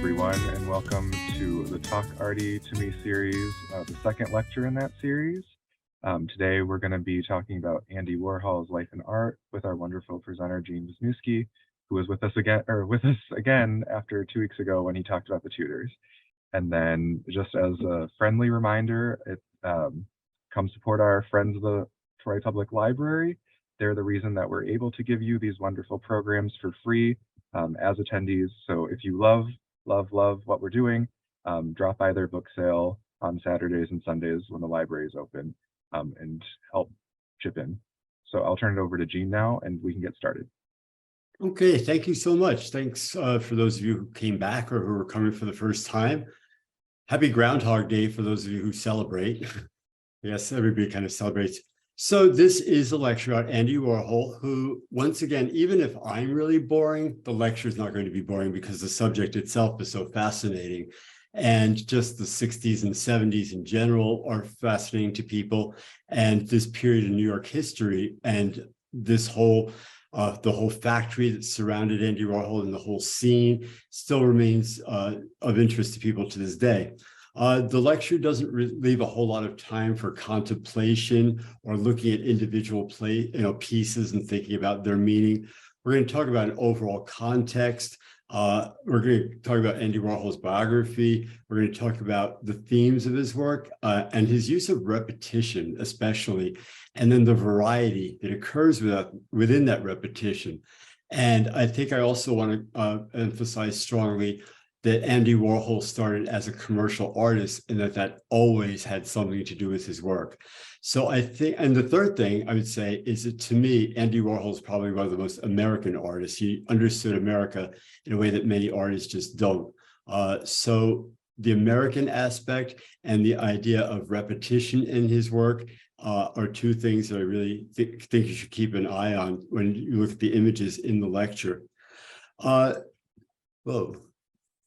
everyone, and welcome to the Talk Arty to Me series, the second lecture in that series. Today, we're going to be talking about Andy Warhol's life and art with our wonderful presenter, Gene Wisniewski, who was with us again after 2 weeks ago when he talked about the Tudors. And then, just as a friendly reminder, come support our friends of the Troy Public Library. They're the reason that we're able to give you these wonderful programs for free as attendees. So if you love what we're doing, drop by their book sale on Saturdays and Sundays when the library is open and help chip in. So I'll turn it over to Gene now and we can get started. Okay, thank you so much. Thanks for those of you who came back or who are coming for the first time. Happy Groundhog Day for those of you who celebrate. Yes, everybody kind of celebrates. So this is a lecture about Andy Warhol, who, once again, even if I'm really boring, the lecture is not going to be boring because the subject itself is so fascinating. And just the 60s and 70s in general are fascinating to people. And this period in New York history and this whole, the whole factory that surrounded Andy Warhol and the whole scene still remains of interest to people to this day. The lecture doesn't leave a whole lot of time for contemplation or looking at individual pieces and thinking about their meaning. We're going to talk about an overall context. We're going to talk about Andy Warhol's biography. We're going to talk about the themes of his work and his use of repetition, especially, and then the variety that occurs within that repetition. And I think I also want to emphasize strongly that Andy Warhol started as a commercial artist and that always had something to do with his work. So I think, and the third thing I would say is that to me, Andy Warhol is probably one of the most American artists. He understood America in a way that many artists just don't. So the American aspect and the idea of repetition in his work are two things that I really think you should keep an eye on when you look at the images in the lecture.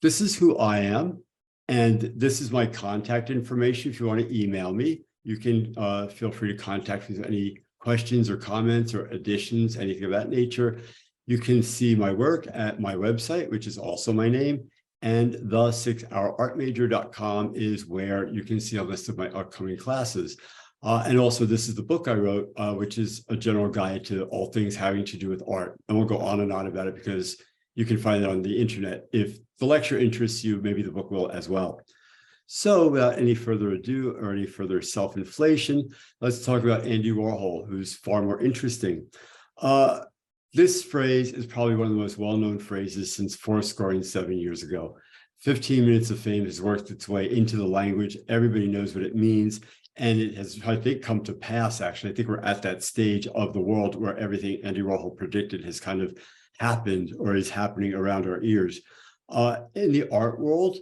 This is who I am, and this is my contact information. If you want to email me, you can feel free to contact me with any questions or comments or additions, anything of that nature. You can see my work at my website, which is also my name, and the6hourartmajor.com is where you can see a list of my upcoming classes. And also, this is the book I wrote, which is a general guide to all things having to do with art. I won't go on and on about it because you can find it on the internet. If the lecture interests you, maybe the book will as well. So without any further ado or any further self-inflation, let's talk about Andy Warhol, who's far more interesting. This phrase is probably one of the most well-known phrases since 7 years ago. 15 minutes of fame has worked its way into the language. Everybody knows what it means. And it has, I think, come to pass, actually. I think we're at that stage of the world where everything Andy Warhol predicted has kind of happened or is happening around our ears. In the art world,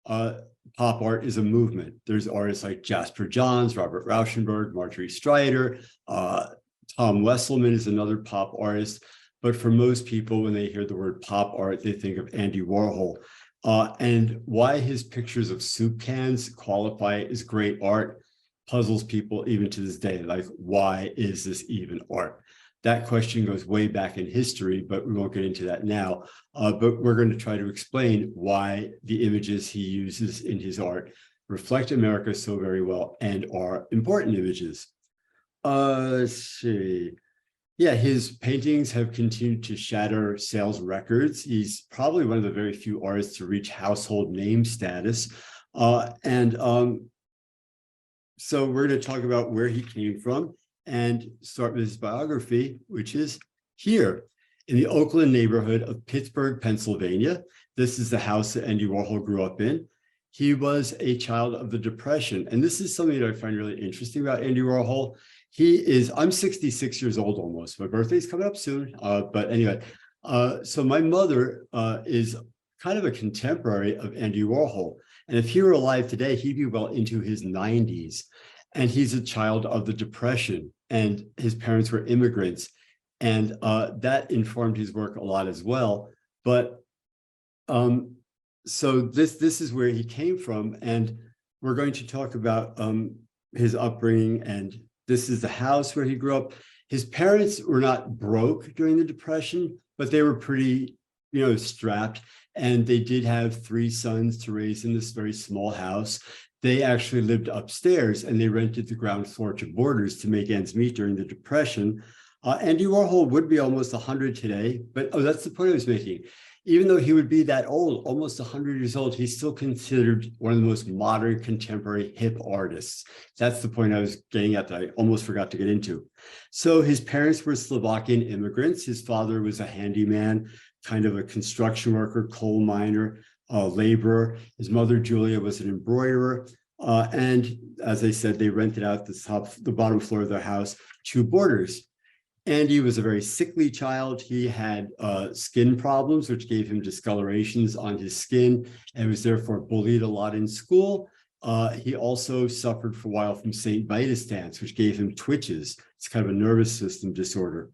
pop art is a movement. There's artists like Jasper Johns, Robert Rauschenberg, Marjorie Strider, Tom Wesselman is another pop artist. But for most people, when they hear the word pop art, they think of Andy Warhol. And why his pictures of soup cans qualify as great art puzzles people even to this day. Like, why is this even art? That question goes way back in history, but we won't get into that now. But we're going to try to explain why the images he uses in his art reflect America so very well and are important images. Let's see. Yeah, his paintings have continued to shatter sales records. He's probably one of the very few artists to reach household name status. So we're going to talk about where he came from and start with his biography, which is here in the Oakland neighborhood of Pittsburgh, Pennsylvania. This is the house that Andy Warhol grew up in. He was a child of the Depression. And this is something that I find really interesting about Andy Warhol. I'm 66 years old almost. My birthday's coming up soon. But anyway, so my mother is kind of a contemporary of Andy Warhol. And if he were alive today, he'd be well into his 90s. And he's a child of the Depression, and his parents were immigrants. And that informed his work a lot as well. But so this is where he came from. And we're going to talk about his upbringing. And this is the house where he grew up. His parents were not broke during the Depression, but they were pretty, strapped. And they did have 3 sons to raise in this very small house. They actually lived upstairs and they rented the ground floor to boarders to make ends meet during the Depression. Andy Warhol would be almost 100 today, but that's the point I was making. Even though he would be that old, almost 100 years old, he's still considered one of the most modern, contemporary, hip artists. That's the point I was getting at that I almost forgot to get into. So his parents were Slovakian immigrants. His father was a handyman, kind of a construction worker, coal miner, laborer. His mother, Julia, was an embroiderer. And as I said, they rented out the bottom floor of their house to boarders. Andy was a very sickly child. He had skin problems, which gave him discolorations on his skin and was therefore bullied a lot in school. He also suffered for a while from St. Vitus dance, which gave him twitches. It's kind of a nervous system disorder,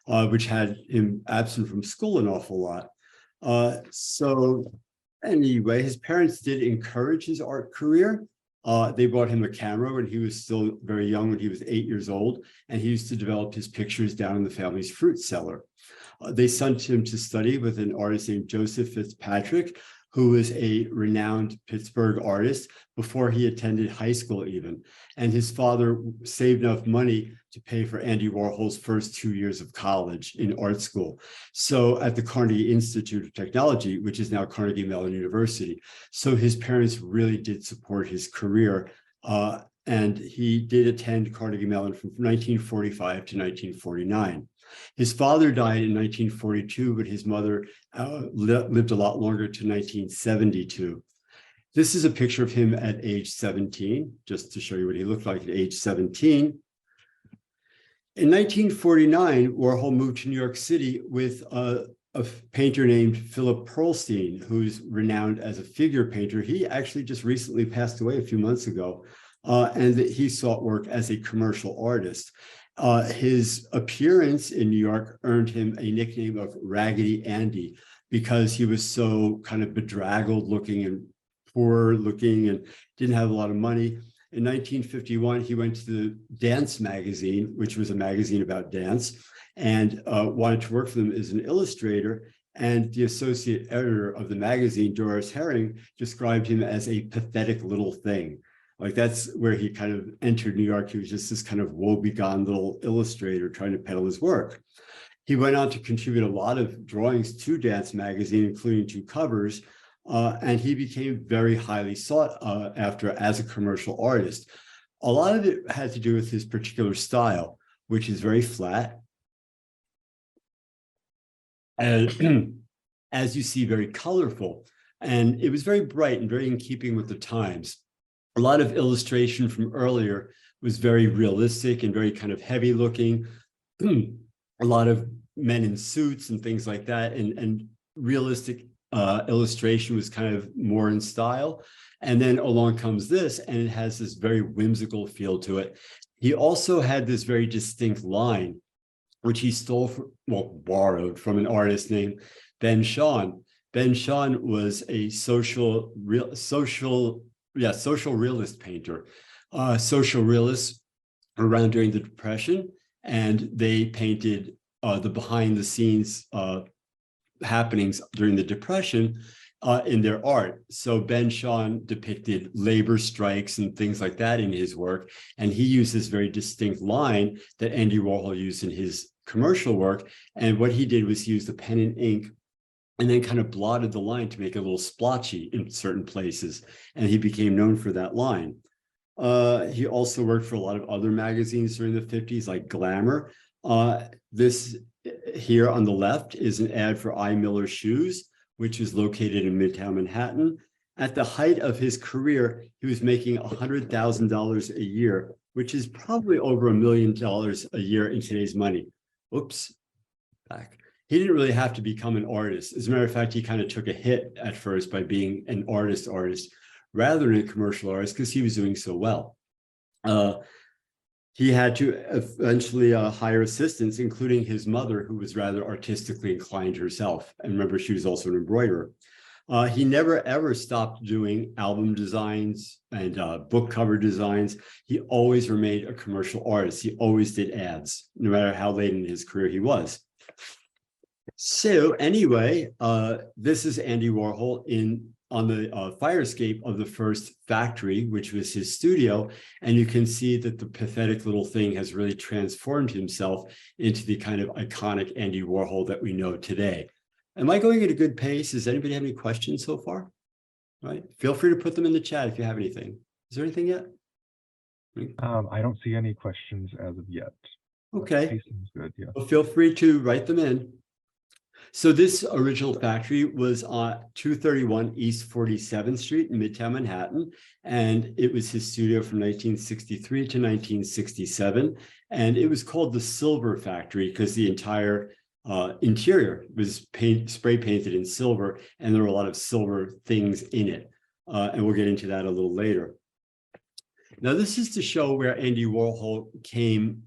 which had him absent from school an awful lot. So anyway, his parents did encourage his art career. They bought him a camera when he was still very young, when he was 8 years old, and he used to develop his pictures down in the family's fruit cellar. They sent him to study with an artist named Joseph Fitzpatrick, who was a renowned Pittsburgh artist before he attended high school even. And his father saved enough money to pay for Andy Warhol's first 2 years of college in art school. So at the Carnegie Institute of Technology, which is now Carnegie Mellon University. So his parents really did support his career. And he did attend Carnegie Mellon from 1945 to 1949. His father died in 1942, but his mother lived a lot longer to 1972. This is a picture of him at age 17, just to show you what he looked like at age 17. In 1949, Warhol moved to New York City with a painter named Philip Pearlstein, who's renowned as a figure painter. He actually just recently passed away a few months ago, and he sought work as a commercial artist. His appearance in New York earned him a nickname of Raggedy Andy because he was so kind of bedraggled looking and poor looking and didn't have a lot of money. In 1951, he went to the Dance magazine, which was a magazine about dance, and wanted to work for them as an illustrator. And the associate editor of the magazine, Doris Herring, described him as a pathetic little thing. Like that's where he kind of entered New York. He was just this kind of woebegone little illustrator trying to peddle his work. He went on to contribute a lot of drawings to Dance magazine, including 2 covers, and he became very highly sought after as a commercial artist. A lot of it had to do with his particular style, which is very flat. And as you see, very colorful. And it was very bright and very in keeping with the times. A lot of illustration from earlier was very realistic and very kind of heavy looking. A lot of men in suits and things like that, and realistic illustration was kind of more in style. And then along comes this, and it has this very whimsical feel to it. He also had this very distinct line, which he stole from, well, borrowed from an artist named Ben Shahn. Ben Shahn was a social realist painter. Social realists around during the Depression, and they painted the behind the scenes happenings during the Depression in their art. So Ben Shahn depicted labor strikes and things like that in his work, and he used this very distinct line that Andy Warhol used in his commercial work. And what he did was he used a pen and ink and then kind of blotted the line to make it a little splotchy in certain places. And he became known for that line. He also worked for a lot of other magazines during the 50s, like Glamour. This here on the left is an ad for I. Miller Shoes, which is located in Midtown Manhattan. At the height of his career, he was making $100,000 a year, which is probably over $1 million a year in today's money. Oops, back. He didn't really have to become an artist. As a matter of fact, he kind of took a hit at first by being an artist rather than a commercial artist because he was doing so well. He had to eventually hire assistants, including his mother, who was rather artistically inclined herself. And remember, she was also an embroiderer. He never, ever stopped doing album designs and book cover designs. He always remained a commercial artist. He always did ads, no matter how late in his career he was. So anyway, this is Andy Warhol on the fire escape of the first factory, which was his studio. And you can see that the pathetic little thing has really transformed himself into the kind of iconic Andy Warhol that we know today. Am I going at a good pace? Does anybody have any questions so far? Right. Feel free to put them in the chat if you have anything. Is there anything yet? I don't see any questions as of yet. Okay. Pace seems good, yeah. Well, feel free to write them in. So this original factory was on 231 East 47th Street in Midtown Manhattan, and it was his studio from 1963 to 1967. And it was called the Silver Factory because the entire interior was spray painted in silver, and there were a lot of silver things in it. And we'll get into that a little later. Now, this is to show where Andy Warhol came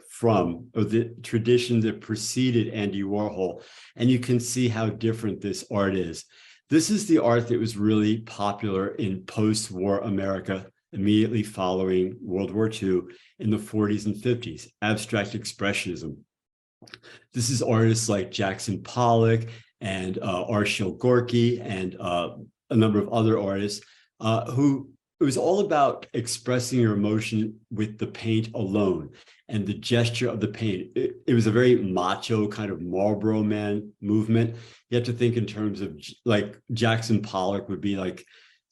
from, or the tradition that preceded Andy Warhol. And you can see how different this art is. This is the art that was really popular in post-war America immediately following World War II in the 40s and 50s, abstract expressionism. This is artists like Jackson Pollock and Arshile Gorky and a number of other artists who it was all about expressing your emotion with the paint alone and the gesture of the paint. It was a very macho kind of Marlboro Man movement. You have to think in terms of like Jackson Pollock would be like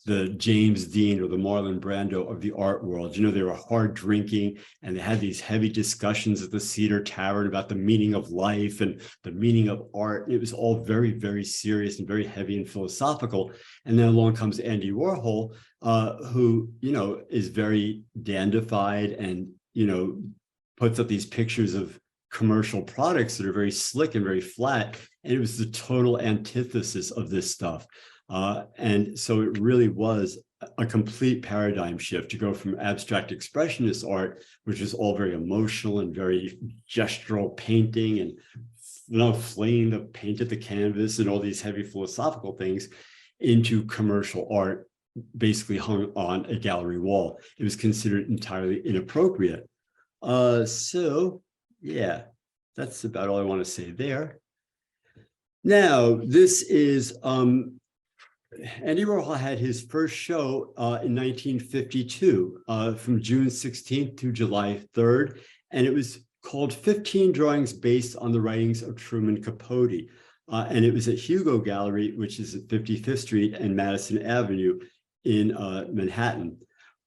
the James Dean or the Marlon Brando of the art world. You know, they were hard drinking and they had these heavy discussions at the Cedar Tavern about the meaning of life and the meaning of art. It was all very, very serious and very heavy and philosophical. And then along comes Andy Warhol, who, you know, is very dandified and, you know, puts up these pictures of commercial products that are very slick and very flat. And it was the total antithesis of this stuff. And so it really was a complete paradigm shift to go from abstract expressionist art, which is all very emotional and very gestural painting and, you know, flaying the paint at the canvas and all these heavy philosophical things, into commercial art basically hung on a gallery wall. It was considered entirely inappropriate. So yeah, that's about all I want to say there. Now, this is Andy Warhol had his first show in 1952 from June 16th to July 3rd, and it was called 15 Drawings Based on the Writings of Truman Capote. And it was at Hugo Gallery, which is at 55th Street and Madison Avenue in Manhattan.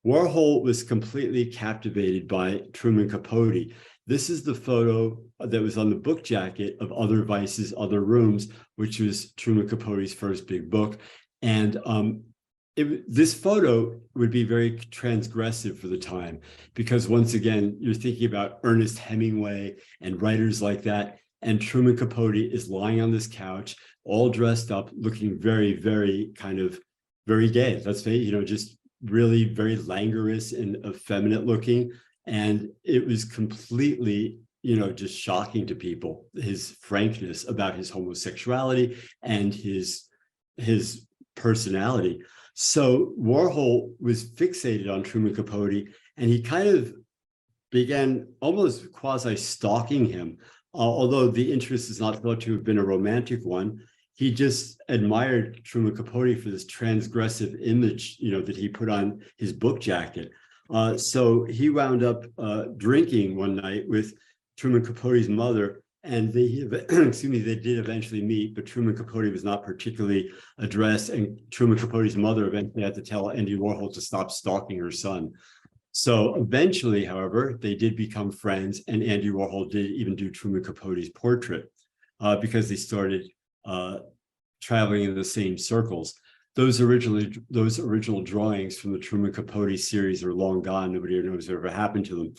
Warhol was completely captivated by Truman Capote. This is the photo that was on the book jacket of Other Vices, Other Rooms, which was Truman Capote's first big book. And this photo would be very transgressive for the time, because once again, you're thinking about Ernest Hemingway and writers like that. And Truman Capote is lying on this couch, all dressed up, looking very, very kind of very gay. Let's say, you know, just really very languorous and effeminate looking. And it was completely, you know, just shocking to people, his frankness about his homosexuality and his personality. So Warhol was fixated on Truman Capote, and he kind of began almost quasi-stalking him. Although the interest is not thought to have been a romantic one, he just admired Truman Capote for this transgressive image, you know, that he put on his book jacket. So he wound up drinking one night with Truman Capote's mother, and they did eventually meet, but Truman Capote was not particularly addressed, and Truman Capote's mother eventually had to tell Andy Warhol to stop stalking her son. So eventually, however, they did become friends, and Andy Warhol did even do Truman Capote's portrait because they started traveling in the same circles. Those original drawings from the Truman Capote series are long gone. Nobody knows what ever happened to them.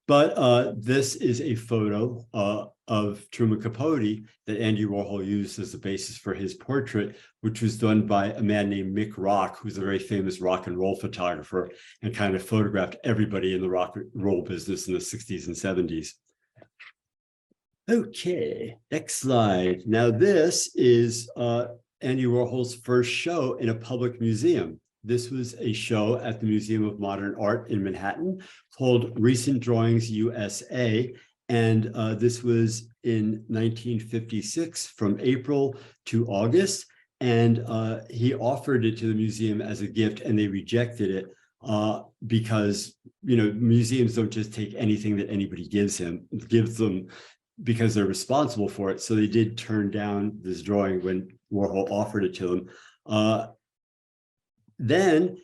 But this is a photo of Truman Capote that Andy Warhol used as the basis for his portrait, which was done by a man named Mick Rock, who's a very famous rock and roll photographer and kind of photographed everybody in the rock and roll business in the 60s and 70s. Okay, next slide. Now this is Andy Warhol's first show in a public museum. This was a show at the Museum of Modern Art in Manhattan called Recent Drawings USA. And this was in 1956 from April to August. And he offered it to the museum as a gift, and they rejected it because, you know, museums don't just take anything that anybody gives them because they're responsible for it. So they did turn down this drawing when Warhol offered it to them. Then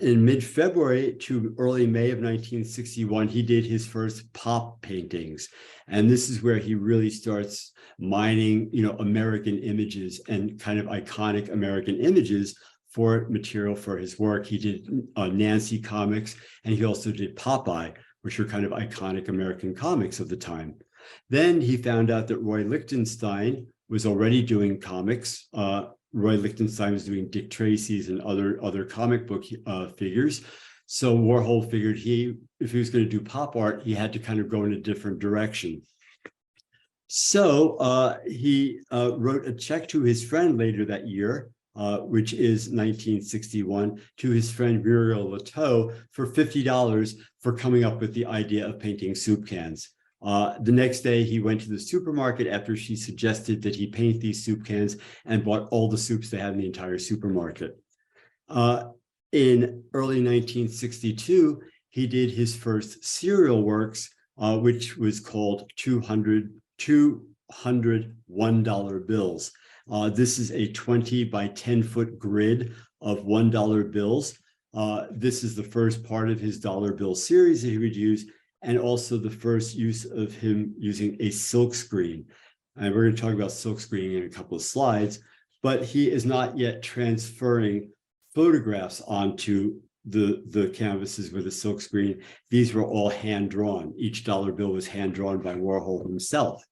in mid-February to early May of 1961, he did his first pop paintings. And this is where he really starts mining, you know, American images and kind of iconic American images for material for his work. He did Nancy comics, and he also did Popeye, which are kind of iconic American comics of the time. Then he found out that Roy Lichtenstein was already doing comics. Roy Lichtenstein was doing Dick Tracy's and other comic book figures. So Warhol figured if he was going to do pop art, he had to kind of go in a different direction. So he wrote a check to his friend later that year, which is 1961, to his friend Virutal for $50 for coming up with the idea of painting soup cans. The next day, he went to the supermarket after she suggested that he paint these soup cans, and bought all the soups they had in the entire supermarket. In early 1962, he did his first serial works, which was called 200 $1 bills. This is a 20 by 10-foot grid of $1 bills. This is the first part of his dollar bill series that he would use, and also the first use of him using a silk screen. And we're going to talk about silk screening in a couple of slides, but he is not yet transferring photographs onto the canvases with a silk screen. These were all hand drawn. Each dollar bill was hand drawn by Warhol himself.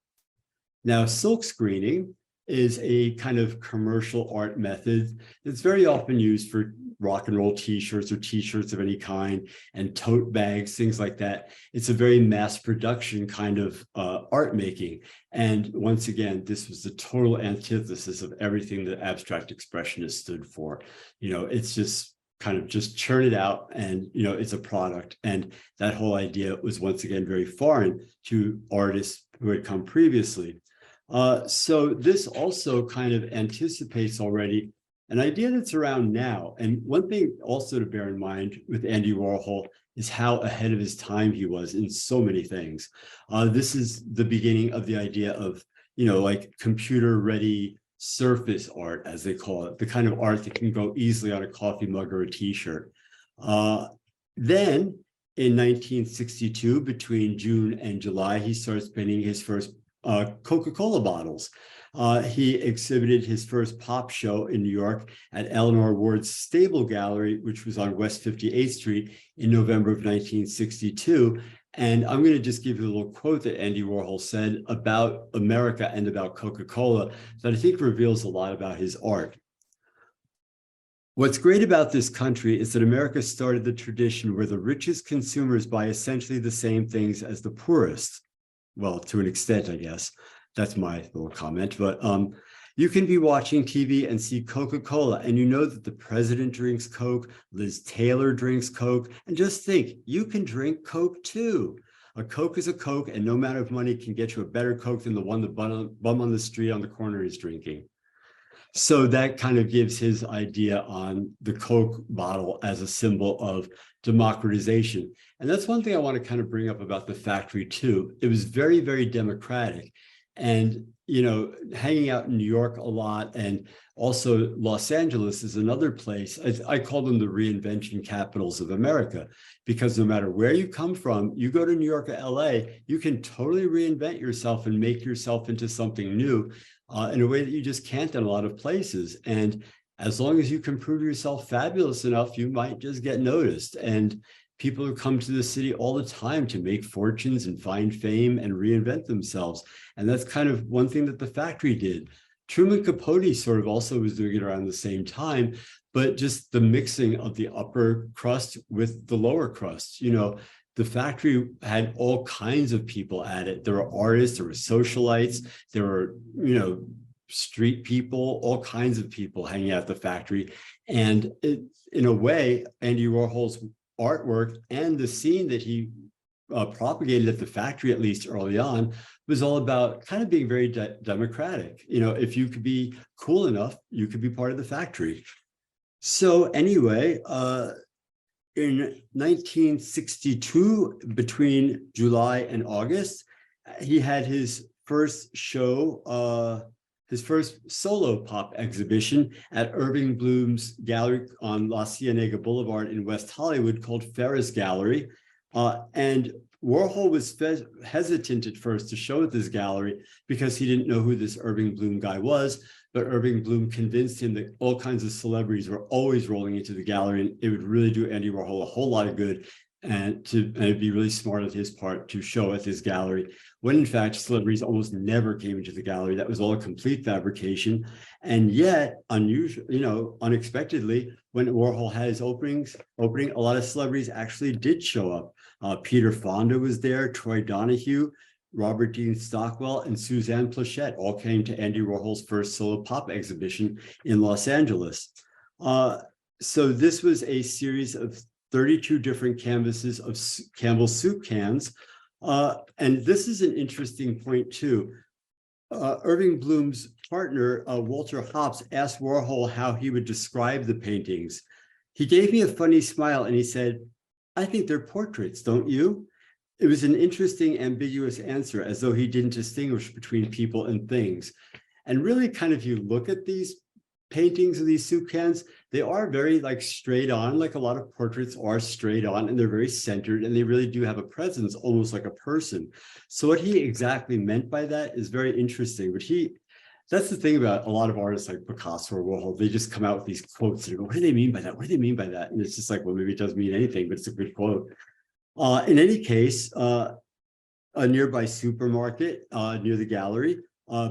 Now, silk screening is a kind of commercial art method that's very often used for rock and roll t-shirts or t-shirts of any kind, and tote bags, things like that. It's a very mass production kind of art making. And once again, this was the total antithesis of everything that abstract expressionists stood for. You know, it's just kind of just churn it out, and, you know, it's a product. And that whole idea was once again very foreign to artists who had come previously. So this also kind of anticipates already an idea that's around now. And one thing also to bear in mind with Andy Warhol is how ahead of his time he was in so many things. This is the beginning of the idea of, you know, like computer ready surface art, as they call it, the kind of art that can go easily on a coffee mug or a t-shirt. Then in 1962, between June and July, he starts painting his first Coca-Cola bottles. He exhibited his first pop show in New York at Eleanor Ward's Stable Gallery, which was on West 58th Street, in November of 1962. And I'm going to just give you a little quote that Andy Warhol said about America and about Coca-Cola that I think reveals a lot about his art. What's great about this country is that America started the tradition where the richest consumers buy essentially the same things as the poorest. Well, to an extent, I guess. That's my little comment. But you can be watching TV and see Coca-Cola, and you know that the president drinks Coke, Liz Taylor drinks Coke, and just think, you can drink Coke too. A Coke is a Coke, and no amount of money can get you a better Coke than the one the bum on the street on the corner is drinking. So that kind of gives his idea on the Coke bottle as a symbol of democratization. And that's one thing I want to kind of bring up about the factory too. It was very, very democratic. And, you know, hanging out in New York a lot, and also Los Angeles is another place. I call them the reinvention capitals of America, because no matter where you come from, you go to New York or LA, you can totally reinvent yourself and make yourself into something new in a way that you just can't in a lot of places. And as long as you can prove yourself fabulous enough, you might just get noticed. And people who come to the city all the time to make fortunes and find fame and reinvent themselves. And that's kind of one thing that the factory did. Truman Capote sort of also was doing it around the same time, but just the mixing of the upper crust with the lower crust. You know, the factory had all kinds of people at it. There were artists, there were socialites, there were, you know, street people, all kinds of people hanging out at the factory. And in a way, Andy Warhol's artwork and the scene that he propagated at the factory, at least early on, was all about kind of being very democratic. If you could be cool enough, you could be part of the factory. So anyway, in 1962, between July and August, he had his first show, his first solo pop exhibition at Irving Bloom's gallery on La Cienega Boulevard in West Hollywood called Ferris Gallery. And Warhol was hesitant at first to show at this gallery because he didn't know who this Irving Bloom guy was. But Irving Bloom convinced him that all kinds of celebrities were always rolling into the gallery, and it would really do Andy Warhol a whole lot of good, and it'd be really smart on his part to show at this gallery, when in fact celebrities almost never came into the gallery. That was all a complete fabrication. And yet, unexpectedly, when Warhol had his opening, a lot of celebrities actually did show up. Peter Fonda was there, Troy Donahue, Robert Dean Stockwell, and Suzanne Plachette all came to Andy Warhol's first solo pop exhibition in Los Angeles. So this was a series of 32 different canvases of Campbell's soup cans. And this is an interesting point too. Irving Bloom's partner, Walter Hopps, asked Warhol how he would describe the paintings. He gave me a funny smile and he said, "I think they're portraits, don't you?" It was an interesting, ambiguous answer, as though he didn't distinguish between people and things. And really, kind of, you look at these paintings of these soup cans, they are very straight on, like a lot of portraits are straight on, and they're very centered, and they really do have a presence, almost like a person. So what he exactly meant by that is very interesting. But that's the thing about a lot of artists like Picasso or Warhol, they just come out with these quotes and go, what do they mean by that? What do they mean by that? And it's just like, well, maybe it doesn't mean anything, but it's a good quote. In any case, a nearby supermarket near the gallery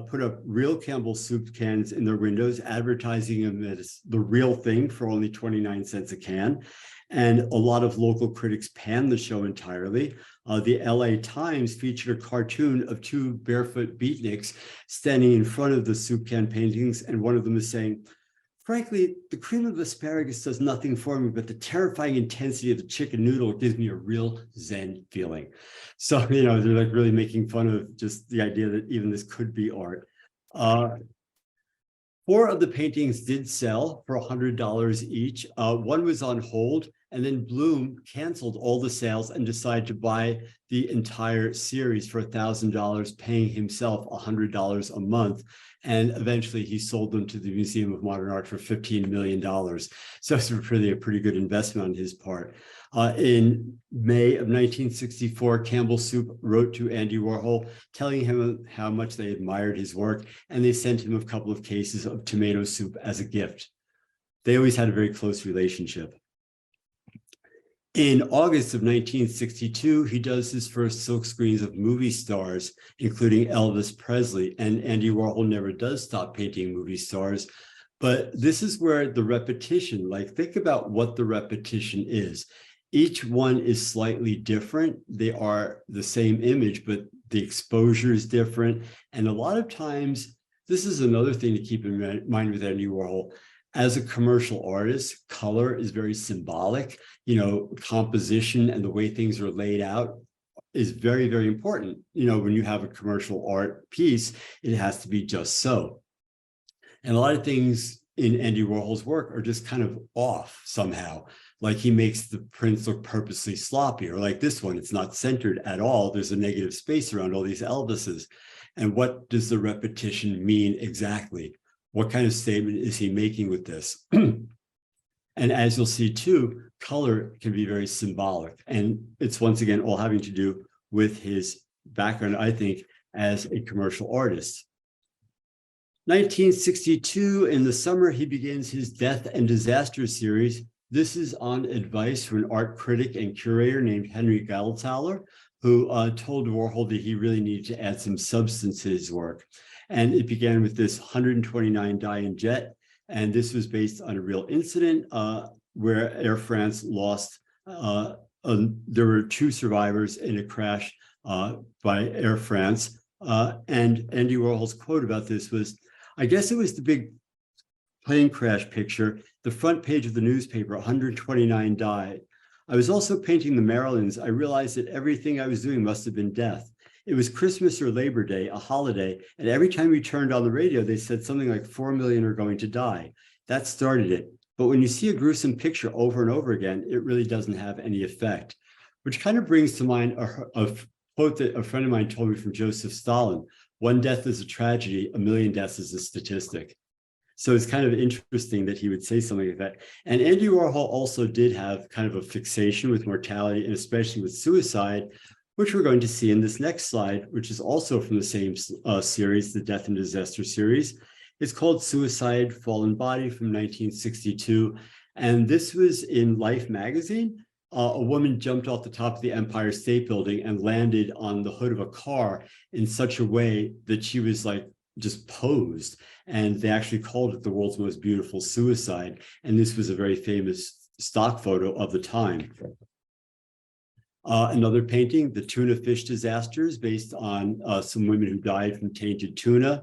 put up real Campbell's soup cans in their windows, advertising them as the real thing for only 29 cents a can. And a lot of local critics panned the show entirely. The LA Times featured a cartoon of two barefoot beatniks standing in front of the soup can paintings, and one of them is saying, "Frankly, the cream of asparagus does nothing for me, but the terrifying intensity of the chicken noodle gives me a real Zen feeling." So, they're really making fun of just the idea that even this could be art. 4 of the paintings did sell for $100 each. One was on hold, and then Bloom canceled all the sales and decided to buy the entire series for $1,000, paying himself $100 a month. And eventually he sold them to the Museum of Modern Art for $15 million. So it's really a pretty good investment on his part. In May of 1964, Campbell Soup wrote to Andy Warhol, telling him how much they admired his work, and they sent him a couple of cases of tomato soup as a gift. They always had a very close relationship. In August of 1962, he does his first silk screens of movie stars, including Elvis Presley, and Andy Warhol never does stop painting movie stars. But this is where the repetition, think about what the repetition is. Each one is slightly different. They are the same image, but the exposure is different. And a lot of times, this is another thing to keep in mind with Andy Warhol. As a commercial artist, color is very symbolic. Composition and the way things are laid out is very, very important. When you have a commercial art piece, it has to be just so. And a lot of things in Andy Warhol's work are just kind of off somehow. Like he makes the prints look purposely sloppy, or like this one, it's not centered at all. There's a negative space around all these Elvises. And what does the repetition mean exactly? What kind of statement is he making with this? And as you'll see too, color can be very symbolic. And it's once again all having to do with his background, I think, as a commercial artist. 1962, in the summer, he begins his Death and Disaster series. This is on advice from an art critic and curator named Henry Geldthaler, who told Warhol that he really needed to add some substance to his work. And it began with this 129 die-in jet. And this was based on a real incident where Air France lost, there were 2 survivors in a crash by Air France. And Andy Warhol's quote about this was, I guess it was the big plane crash picture, the front page of the newspaper, 129 died. I was also painting the Marilyns. I realized that everything I was doing must have been death. It was Christmas or Labor Day, a holiday, and every time we turned on the radio, they said something like 4 million are going to die. That started it. But when you see a gruesome picture over and over again, it really doesn't have any effect, which kind of brings to mind a quote that a friend of mine told me from Joseph Stalin: one death is a tragedy, a million deaths is a statistic. So it's kind of interesting that he would say something like that. And Andy Warhol also did have kind of a fixation with mortality, and especially with suicide, which we're going to see in this next slide, which is also from the same series, the Death and Disaster series. It's called Suicide, Fallen Body from 1962. And this was in Life magazine. A woman jumped off the top of the Empire State Building and landed on the hood of a car in such a way that she was like just posed. And they actually called it the world's most beautiful suicide. And this was a very famous stock photo of the time. Another painting, the tuna fish disasters, based on some women who died from tainted tuna.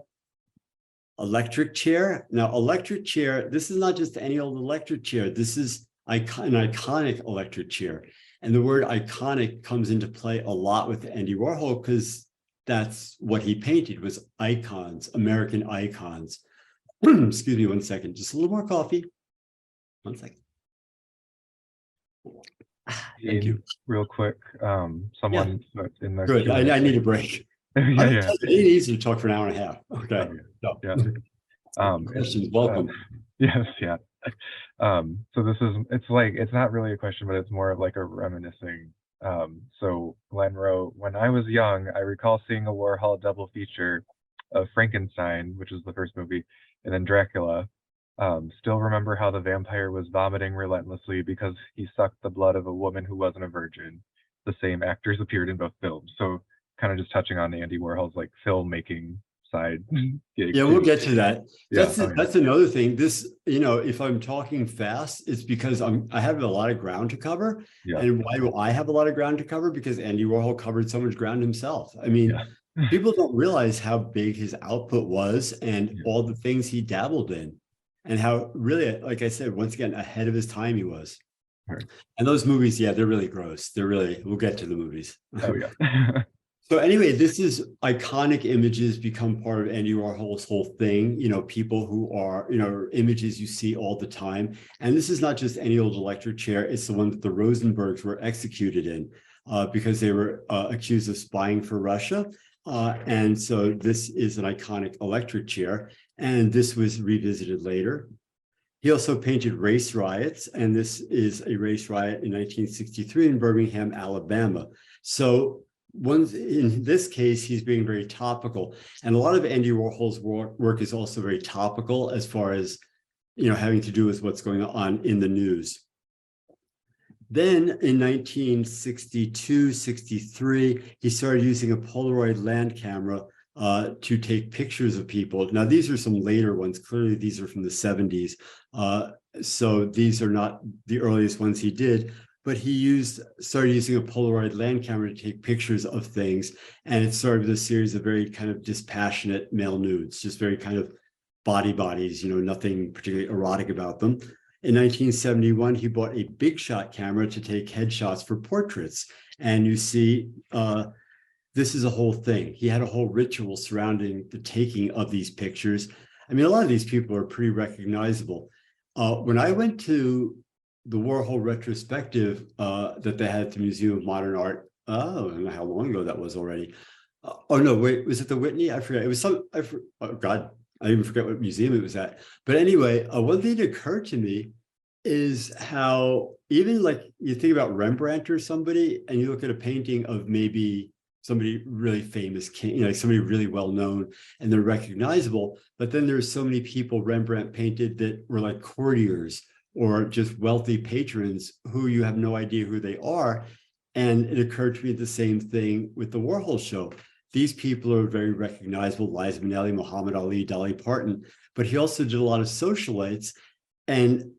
Electric chair. Now, electric chair, this is not just any old electric chair. This is an iconic electric chair. And the word iconic comes into play a lot with Andy Warhol because that's what he painted, was icons, American icons. Excuse me 1 second, just a little more coffee. 1 second. Thank you. Real quick, someone in the Good. I need a break. yeah. It ain't easy to talk for an hour and a half. Okay. Questions, welcome. Yes, yeah. So this is, it's not really a question, but it's more of like a reminiscing. So Glenn wrote, when I was young, I recall seeing a Warhol double feature of Frankenstein, which is the first movie, and then Dracula. Still remember how the vampire was vomiting relentlessly because he sucked the blood of a woman who wasn't a virgin. The same actors appeared in both films. So kind of just touching on Andy Warhol's like filmmaking side. Yeah, we'll get to that. That's Yeah. That's another thing. This, if I'm talking fast, it's because I have a lot of ground to cover. Yeah. And why do I have a lot of ground to cover? Because Andy Warhol covered so much ground himself. I mean, people don't realize how big his output was and all the things he dabbled in, and how really, like I said, once again, ahead of his time he was. Right. And those movies, they're really gross. We'll get to the movies. Oh yeah. So anyway, this is iconic images become part of Andy Warhol's whole thing. People who are, images you see all the time. And this is not just any old electric chair. It's the one that the Rosenbergs were executed in because they were accused of spying for Russia. And so this is an iconic electric chair. And this was revisited later. He also painted race riots. And this is a race riot in 1963 in Birmingham, Alabama. So in this case, he's being very topical. And a lot of Andy Warhol's work is also very topical as far as, having to do with what's going on in the news. Then in 1962, 63, he started using a Polaroid land camera to take pictures of people. Now, these are some later ones. Clearly, these are from the 70s. So these are not the earliest ones he did. But he started using a Polaroid land camera to take pictures of things. And it started with a series of very kind of dispassionate male nudes, just very kind of bodies, nothing particularly erotic about them. In 1971, he bought a big shot camera to take headshots for portraits. And you see, this is a whole thing. He had a whole ritual surrounding the taking of these pictures. I mean, a lot of these people are pretty recognizable. When I went to the Warhol retrospective that they had at the Museum of Modern Art. I don't know how long ago that was already. Oh no, wait, was it the Whitney? I forget. It was oh God, I even forget what museum it was at. But anyway, one thing that occurred to me is how even like you think about Rembrandt or somebody, and you look at a painting of maybe somebody really famous, like somebody really well known, and they're recognizable. But then there's so many people Rembrandt painted that were like courtiers or just wealthy patrons who you have no idea who they are. And it occurred to me the same thing with the Warhol show. These people are very recognizable: Liza Minnelli, Muhammad Ali, Dolly Parton, but he also did a lot of socialites. And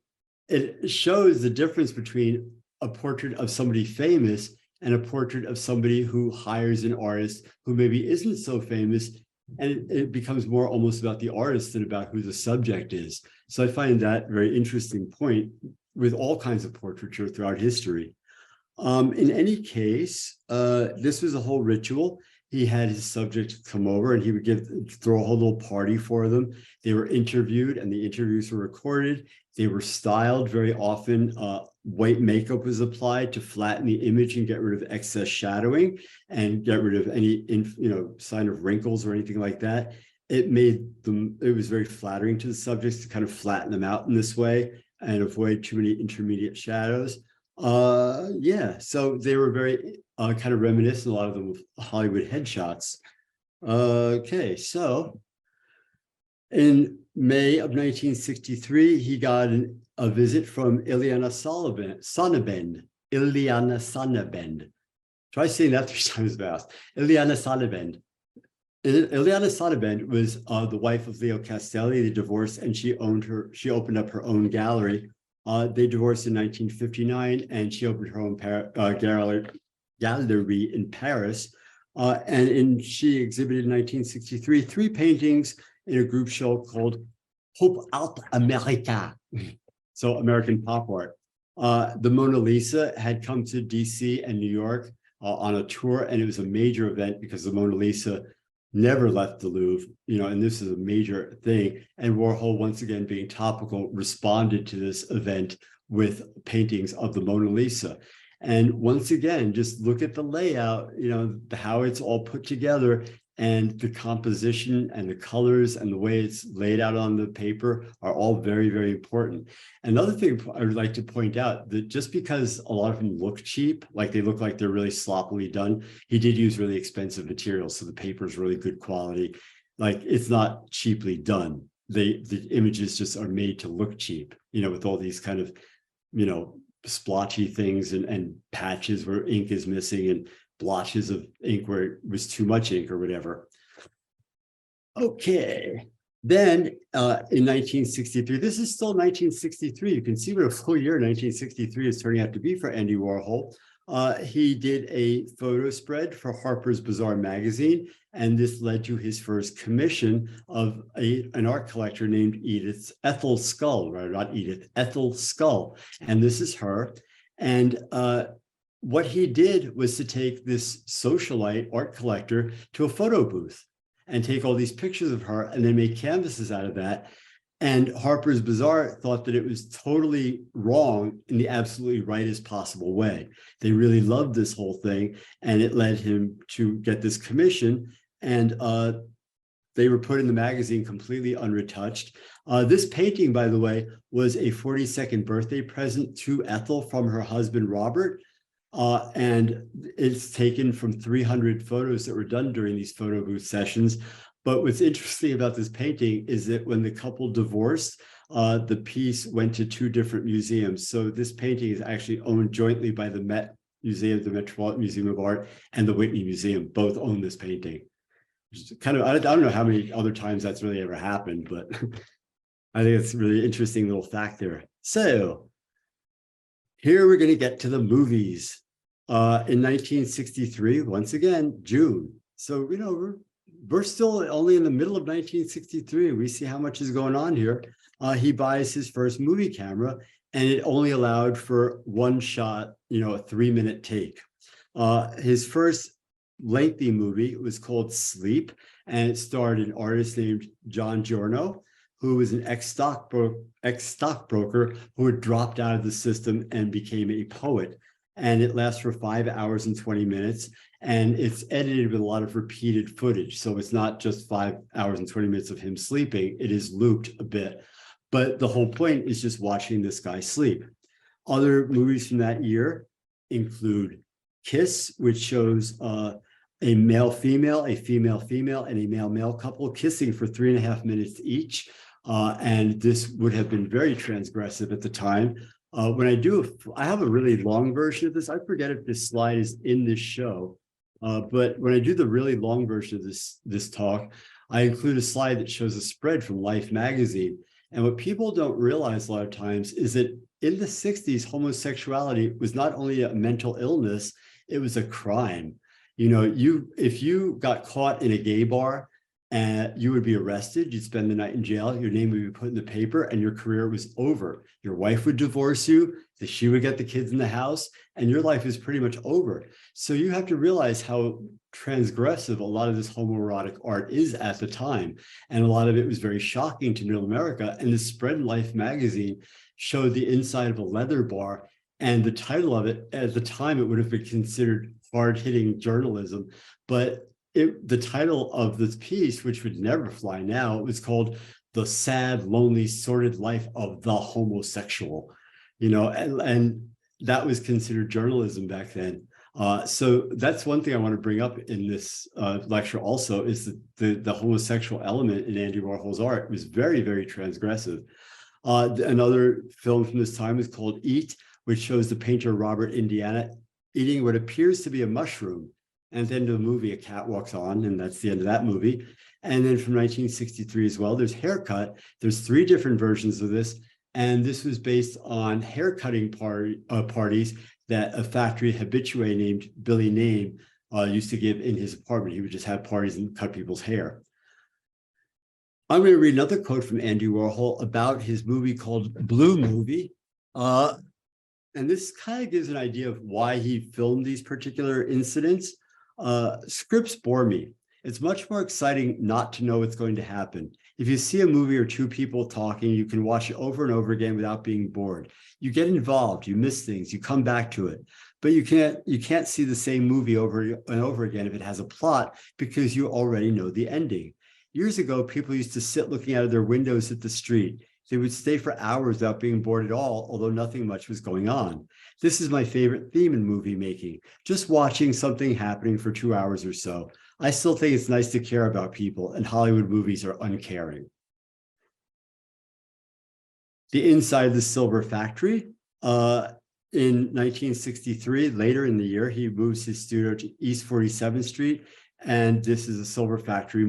it shows the difference between a portrait of somebody famous and a portrait of somebody who hires an artist who maybe isn't so famous. And it becomes more almost about the artist than about who the subject is. So I find that a very interesting point with all kinds of portraiture throughout history. In any case, this was a whole ritual. He had his subjects come over and he would throw a whole little party for them. They were interviewed and the interviews were recorded. They were styled very often. White makeup was applied to flatten the image and get rid of excess shadowing and get rid of any sign of wrinkles or anything like that. It was very flattering to the subjects to kind of flatten them out in this way and avoid too many intermediate shadows. Yeah, so they were very kind of reminiscent, a lot of them, of Hollywood headshots. Okay, so in May of 1963, he got a visit from Ileana Sonnabend. Ileana Sonnabend. Try saying that 3 times fast. Ileana Sonnabend. Ileana Sonnabend was the wife of Leo Castelli. They divorced, and she opened up her own gallery. They divorced in 1959, and she opened her own gallery in Paris. She exhibited in 1963 3 paintings in a group show called Pop Art America, so American pop art. The Mona Lisa had come to DC and New York on a tour, and it was a major event because the Mona Lisa never left the Louvre, and this is a major thing. And Warhol, once again being topical, responded to this event with paintings of the Mona Lisa. And once again, just look at the layout, how it's all put together, and the composition and the colors and the way it's laid out on the paper are all very, very important. Another thing I would like to point out, that just because a lot of them look cheap, like they look like they're really sloppily done, he did use really expensive materials. So the paper is really good quality. Like, it's not cheaply done. The images just are made to look cheap, with all these kind of, splotchy things and patches where ink is missing and blotches of ink where it was too much ink or whatever. Okay, then in 1963, this is still 1963. You can see what a full year 1963 is turning out to be for Andy Warhol. He did a photo spread for Harper's Bazaar magazine, and this led to his first commission of an art collector named Ethel Skull, right? Not Edith, Ethel Skull. And this is her. And what he did was to take this socialite art collector to a photo booth and take all these pictures of her and then make canvases out of that. And Harper's Bazaar thought that it was totally wrong in the absolutely rightest possible way. They really loved this whole thing, and it led him to get this commission. And they were put in the magazine completely unretouched. This painting, by the way, was a 42nd birthday present to Ethel from her husband, Robert. And it's taken from 300 photos that were done during these photo booth sessions. But what's interesting about this painting is that when the couple divorced, the piece went to 2 different museums. So this painting is actually owned jointly by the Met Museum, the Metropolitan Museum of Art, and the Whitney Museum. Both own this painting. Kind of, I don't know how many other times that's really ever happened, but I think it's a really interesting little fact there. So here we're going to get to the movies. In 1963, once again, June. So, we're still only in the middle of 1963. We see how much is going on here. He buys his first movie camera, and it only allowed for 1 shot, a 3-minute take. His first lengthy movie was called Sleep, and it starred an artist named John Giorno, who was an ex-stockbroker who had dropped out of the system and became a poet. And it lasts for 5 hours and 20 minutes. And it's edited with a lot of repeated footage. So it's not just 5 hours and 20 minutes of him sleeping. It is looped a bit. But the whole point is just watching this guy sleep. Other movies from that year include Kiss, which shows a male-female, a female-female, and a male-male couple kissing for 3.5 minutes each. And this would have been very transgressive at the time. When I have a really long version of this. I forget if this slide is in this show, but when I do the really long version of this talk, I include a slide that shows a spread from Life magazine. And what people don't realize a lot of times is that in the 60s, homosexuality was not only a mental illness, it was a crime. If you got caught in a gay bar and you would be arrested. You'd spend the night in jail. Your name would be put in the paper and your career was over. Your wife would divorce you. She would get the kids in the house and your life is pretty much over. So you have to realize how transgressive a lot of this homoerotic art is at the time. And a lot of it was very shocking to middle America. And the Spread in Life magazine showed the inside of a leather bar. And the title of it, at the time, it would have been considered hard-hitting journalism. But the title of this piece, which would never fly now, was called "The Sad, Lonely, Sordid Life of the Homosexual." And that was considered journalism back then. So that's one thing I want to bring up in this lecture also, is that the homosexual element in Andy Warhol's art was very, very transgressive. Another film from this time is called Eat, which shows the painter Robert Indiana eating what appears to be a mushroom. And then the movie, a cat walks on, and that's the end of that movie. And then from 1963 as well, there's Haircut. There's 3 different versions of this. And this was based on haircutting parties that a factory habitué named Billy Name used to give in his apartment. He would just have parties and cut people's hair. I'm going to read another quote from Andy Warhol about his movie called Blue Movie. And this kind of gives an idea of why he filmed these particular incidents. Scripts bore me. It's much more exciting not to know what's going to happen. If you see a movie or 2 people talking, you can watch it over and over again without being bored. You get involved, you miss things, you come back to it. But you can't see the same movie over and over again if it has a plot, because you already know the ending. Years ago, people used to sit looking out of their windows at the street. They would stay for hours without being bored at all, although nothing much was going on. This is my favorite theme in movie making, just watching something happening for 2 hours or so. I still think it's nice to care about people, and Hollywood movies are uncaring. The inside of the Silver Factory. In 1963, later in the year, he moves his studio to East 47th Street, and this is a silver factory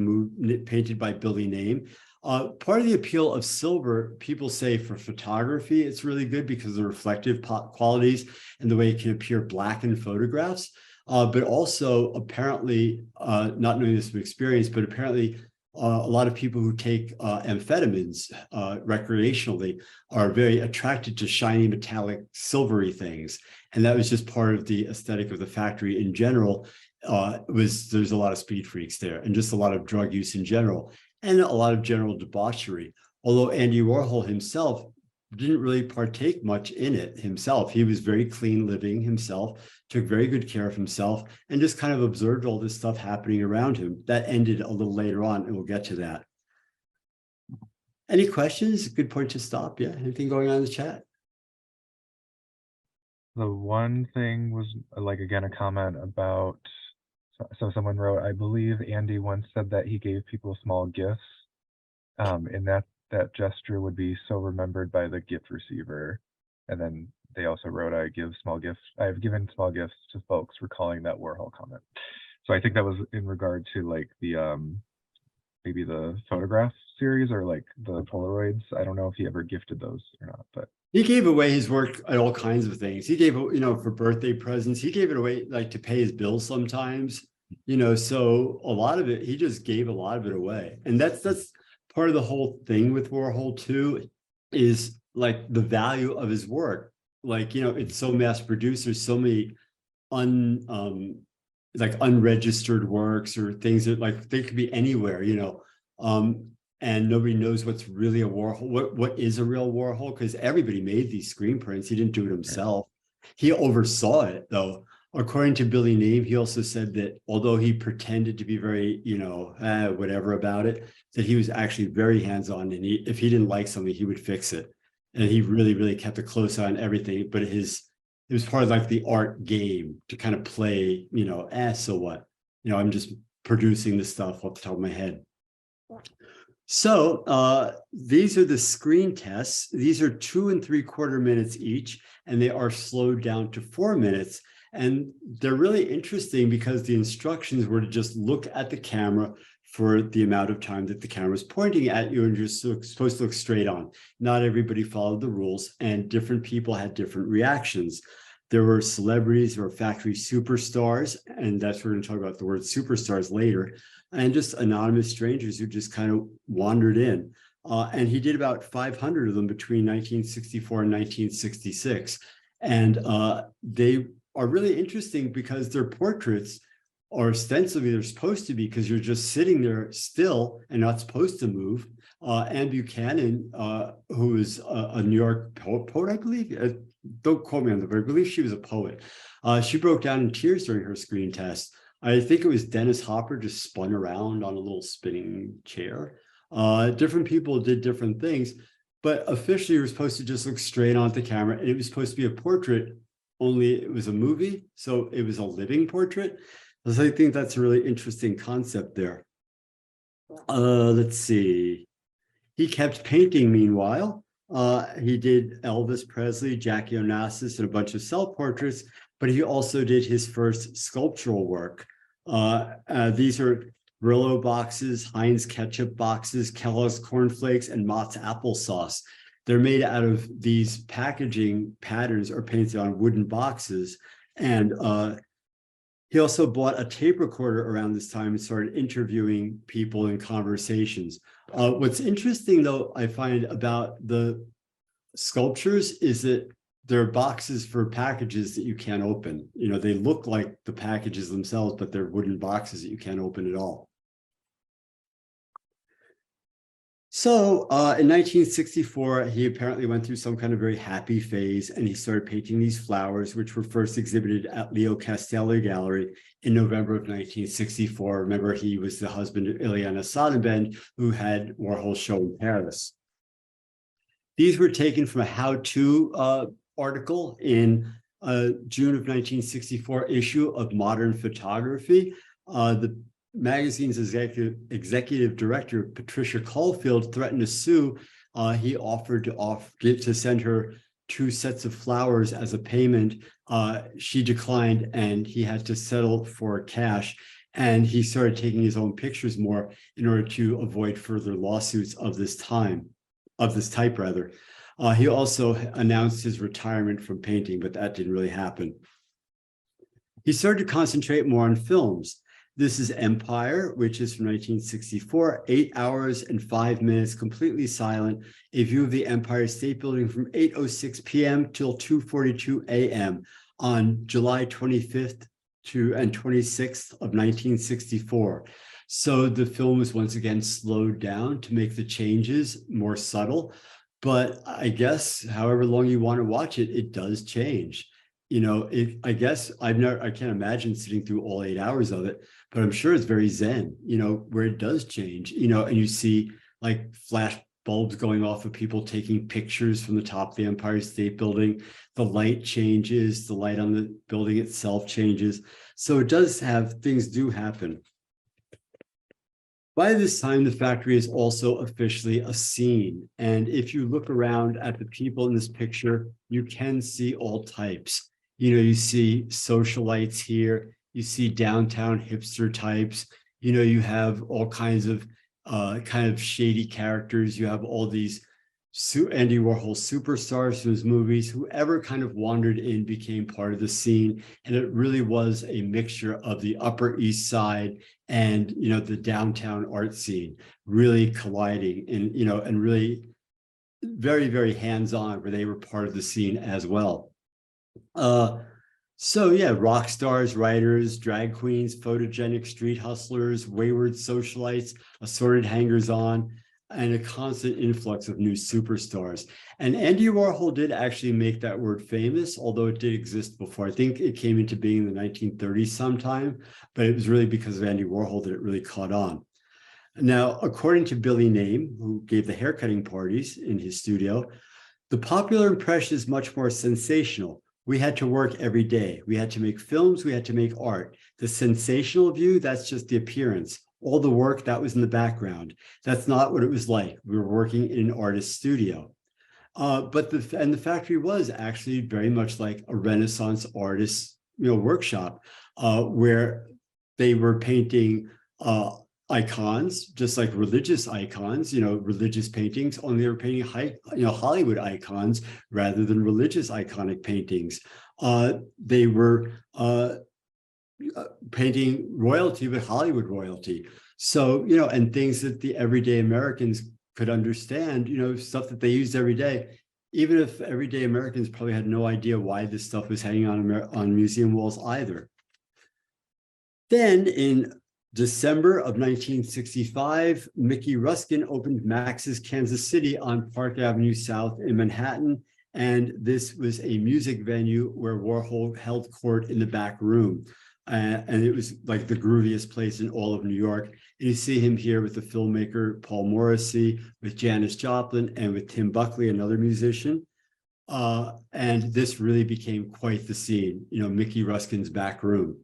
painted by Billy Name. Part of the appeal of silver, people say, for photography, it's really good because of the reflective qualities and the way it can appear black in photographs. But also, apparently, not knowing this from experience, but apparently a lot of people who take amphetamines recreationally are very attracted to shiny, metallic, silvery things. And that was just part of the aesthetic of the factory in general. There's a lot of speed freaks there and just a lot of drug use in general, and a lot of general debauchery. Although Andy Warhol himself didn't really partake much in it himself. He was very clean living himself, took very good care of himself, and just kind of observed all this stuff happening around him. That ended a little later on, and we'll get to that. Any questions? Good point to stop. Yeah, anything going on in the chat? The one thing was, like, again, a comment about, so someone wrote, I believe Andy once said that he gave people small gifts, and that gesture would be so remembered by the gift receiver. And then they also wrote, I have given small gifts to folks, recalling that Warhol comment. So I think that was in regard to, like, the maybe the photograph series or like the Polaroids. I don't know if he ever gifted those or not, but he gave away his work at all kinds of things. He gave, for birthday presents. He gave it away, like, to pay his bills sometimes, so a lot of it, he just gave a lot of it away. And that's part of the whole thing with Warhol too, is like the value of his work. Like, it's so mass produced. There's so many unregistered works or things that, like, they could be anywhere, and nobody knows what's really a Warhol. What is a real Warhol? Because everybody made these screen prints. He didn't do it himself. He oversaw it, though. According to Billy Nave, he also said that although he pretended to be very, whatever about it, that he was actually very hands-on, and if he didn't like something, he would fix it. And he really, really kept a close eye on everything. But it was part of, like, the art game to kind of play, so what? I'm just producing this stuff off the top of my head. So these are the screen tests. These are 2 3/4 minutes each, and they are slowed down to 4 minutes. And they're really interesting because the instructions were to just look at the camera for the amount of time that the camera is pointing at you, and you're supposed to look straight on. Not everybody followed the rules, and different people had different reactions. There were celebrities, there were factory superstars, and that's, we're going to talk about the word superstars later. and just anonymous strangers who just kind of wandered in. And he did about 500 of them between 1964 and 1966. And they are really interesting because they're portraits, or ostensibly they're supposed to be, because you're just sitting there still and not supposed to move. Anne Buchanan, who is a New York poet, I believe, don't quote me on that, but I believe she was a poet. She broke down in tears during her screen test. I think it was Dennis Hopper just spun around on a little spinning chair. Different people did different things, but officially you were supposed to just look straight onto the camera, and it was supposed to be a portrait, only it was a movie, so it was a living portrait. So I think that's a really interesting concept there. Let's see. He kept painting meanwhile. He did Elvis Presley, Jackie Onassis, and a bunch of self-portraits, but he also did his first sculptural work. These are Brillo boxes, Heinz ketchup boxes, Kellogg's cornflakes, and Mott's applesauce. They're made out of these packaging patterns or painted on wooden boxes. And he also bought a tape recorder around this time and started interviewing people in conversations. What's interesting, though, I find about the sculptures is that they're boxes for packages that you can't open. You know, they look like the packages themselves, but they're wooden boxes that you can't open at all. So in 1964, he apparently went through some kind of very happy phase, and he started painting these flowers, which were first exhibited at Leo Castelli Gallery in November of 1964. Remember, he was the husband of Ileana Sonnenbend, who had Warhol show in Paris. These were taken from a how-to article in June of 1964 issue of Modern Photography. The magazine's executive director, Patricia Caulfield, threatened to sue. He offered to send her 2 sets of flowers as a payment. She declined, and he had to settle for cash. And he started taking his own pictures more in order to avoid further lawsuits of this type. He also announced his retirement from painting, but that didn't really happen. He started to concentrate more on films. This is Empire, which is from 1964, 8 hours and 5 minutes, completely silent. A view of the Empire State Building from 8:06 p.m. till 2:42 a.m. on July 25th and 26th of 1964. So the film was once again slowed down to make the changes more subtle. But I guess however long you want to watch it, it does change. You know, I guess I can't imagine sitting through all 8 hours of it, but I'm sure it's very zen, you know, where it does change, you know, and you see like flash bulbs going off of people taking pictures from the top of the Empire State Building. The light changes, the light on the building itself changes. So it does have, things do happen. By this time, the factory is also officially a scene. And if you look around at the people in this picture, you can see all types. You know, you see socialites here, you see downtown hipster types, you know, you have all kinds of kind of shady characters. You have all these Andy Warhol superstars from his movies. Whoever kind of wandered in became part of the scene. And it really was a mixture of the Upper East Side and, you know, the downtown art scene really colliding, and, you know, and really very, very hands-on, where they were part of the scene as well. So yeah, rock stars, writers, drag queens, photogenic street hustlers, wayward socialites, assorted hangers-on, and a constant influx of new superstars. And Andy Warhol did actually make that word famous, although it did exist before. I think it came into being in the 1930s sometime, but it was really because of Andy Warhol that it really caught on. Now, according to Billy Name, who gave the haircutting parties in his studio, the popular impression is much more sensational. We had to work every day. We had to make films. We had to make art. The sensational view, that's just the appearance. All the work, that was in the background. That's not what it was like. We were working in an artist's studio. But the factory was actually very much like a Renaissance artist, you know, workshop, where they were painting icons, just like religious icons, you know, religious paintings, only they were painting Hollywood icons rather than religious iconic paintings. They were painting royalty, but Hollywood royalty. So, and things that the everyday Americans could understand, stuff that they used every day, even if everyday Americans probably had no idea why this stuff was hanging on museum walls either. Then in December of 1965, Mickey Ruskin opened Max's Kansas City on Park Avenue South in Manhattan. And this was a music venue where Warhol held court in the back room. And it was like the grooviest place in all of New York. And you see him here with the filmmaker Paul Morrissey, with Janis Joplin, and with Tim Buckley, another musician. And this really became quite the scene, Mickey Ruskin's back room.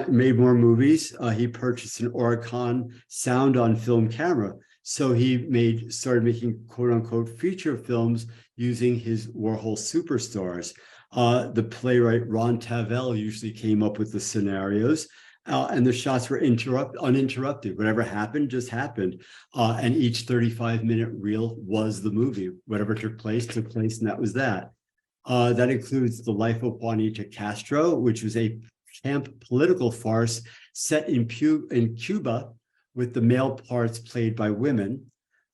Made more movies. He purchased an Oricon sound on film camera. So he started making quote unquote feature films using his Warhol superstars. The playwright Ron Tavel usually came up with the scenarios, and the shots were uninterrupted. Whatever happened just happened. And each 35-minute reel was the movie. Whatever took place, and that was that. That includes The Life of Juanita Castro, which was a camp political farce set in Cuba with the male parts played by women.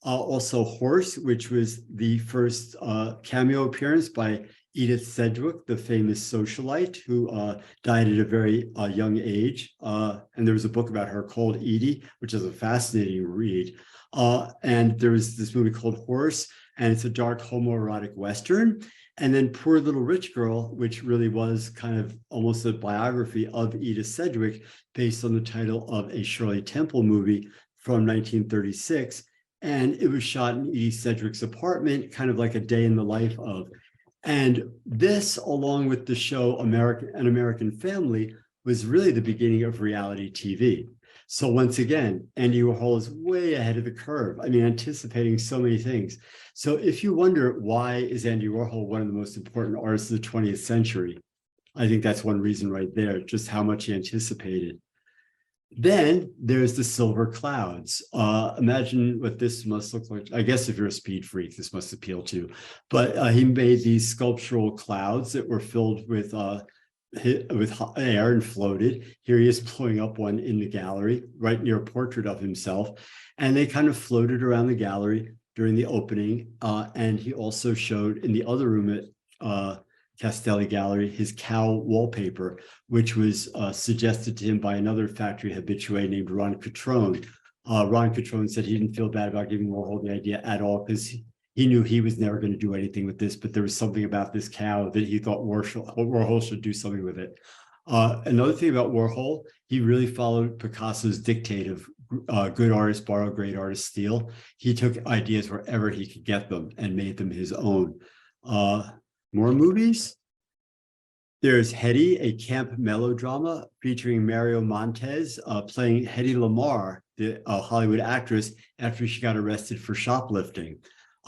Also Horse, which was the first cameo appearance by Edith Sedgwick, the famous socialite who died at a very young age. And there was a book about her called Edie, which is a fascinating read. And there was this movie called Horse, and it's a dark homoerotic Western. And then Poor Little Rich Girl, which really was kind of almost a biography of Edith Sedgwick based on the title of a Shirley Temple movie from 1936. And it was shot in Edith Sedgwick's apartment, kind of like a day in the life of. And this, along with the show An American Family, was really the beginning of reality TV. So once again, Andy Warhol is way ahead of the curve. I mean, anticipating so many things. So if you wonder why is Andy Warhol one of the most important artists of the 20th century, I think that's one reason right there, just how much he anticipated. Then there's the silver clouds. Imagine what this must look like. I guess if you're a speed freak, this must appeal to you. But he made these sculptural clouds that were filled with air and floated. Here he is blowing up one in the gallery, right near a portrait of himself. And they kind of floated around the gallery during the opening. And he also showed in the other room at Castelli Gallery his cow wallpaper, which was suggested to him by another factory habitué named Ron Cutrone. Ron Cutrone said he didn't feel bad about giving Warhol the idea at all because he knew he was never going to do anything with this, but there was something about this cow that he thought Warhol should do something with it. Another thing about Warhol, he really followed Picasso's dictate of good artists borrow, great artists steal. He took ideas wherever he could get them and made them his own. More movies. There's Hetty, a camp melodrama featuring Mario Montez playing Hetty Lamar, the Hollywood actress, after she got arrested for shoplifting.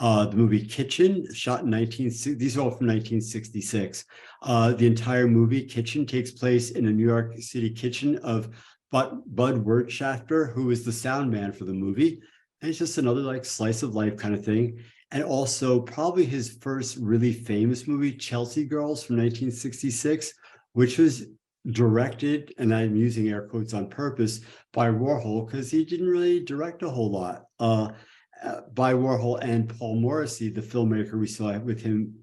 The movie Kitchen, shot in these are all from 1966. The entire movie Kitchen takes place in a New York City kitchen of Bud Wertschafter, who is the sound man for the movie. And it's just another like slice of life kind of thing. And also probably his first really famous movie, Chelsea Girls from 1966, which was directed, and I'm using air quotes on purpose, by Warhol, because he didn't really direct a whole lot. By Warhol and Paul Morrissey, the filmmaker we saw with him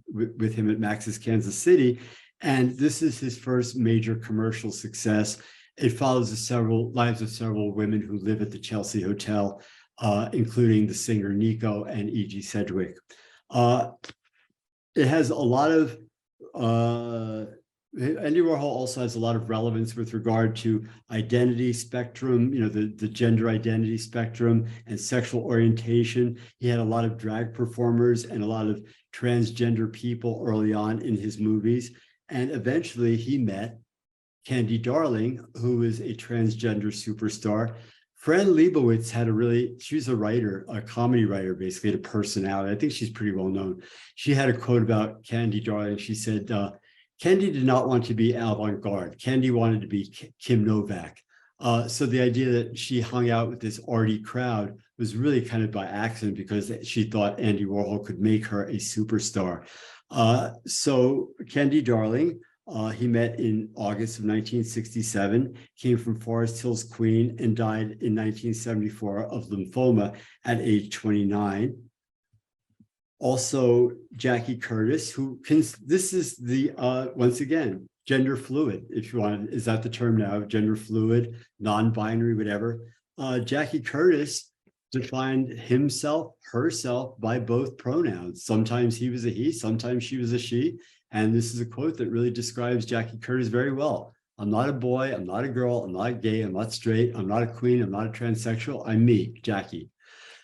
at Max's Kansas City. And this is his first major commercial success. It follows the lives of several women who live at the Chelsea Hotel, including the singer Nico and E.G. Sedgwick. It has a lot of, Andy Warhol also has a lot of relevance with regard to identity spectrum, the gender identity spectrum and sexual orientation. He had a lot of drag performers and a lot of transgender people early on in his movies. And eventually he met Candy Darling, who is a transgender superstar. Fran Lebowitz she's a writer, a comedy writer, basically, a personality. I think she's pretty well known. She had a quote about Candy Darling. She said, Candy did not want to be avant-garde. Candy wanted to be Kim Novak. So the idea that she hung out with this arty crowd was really kind of by accident because she thought Andy Warhol could make her a superstar. So Candy Darling He met in August of 1967, came from Forest Hills, Queen, and died in 1974 of lymphoma at age 29. Also, Jackie Curtis, this is the, once again, gender fluid, if you want, is that the term now? Gender fluid, non-binary, whatever. Jackie Curtis defined himself, herself by both pronouns. Sometimes he was a he, sometimes she was a she. And this is a quote that really describes Jackie Curtis very well. I'm not a boy, I'm not a girl, I'm not gay, I'm not straight, I'm not a queen, I'm not a transsexual, I'm me, Jackie.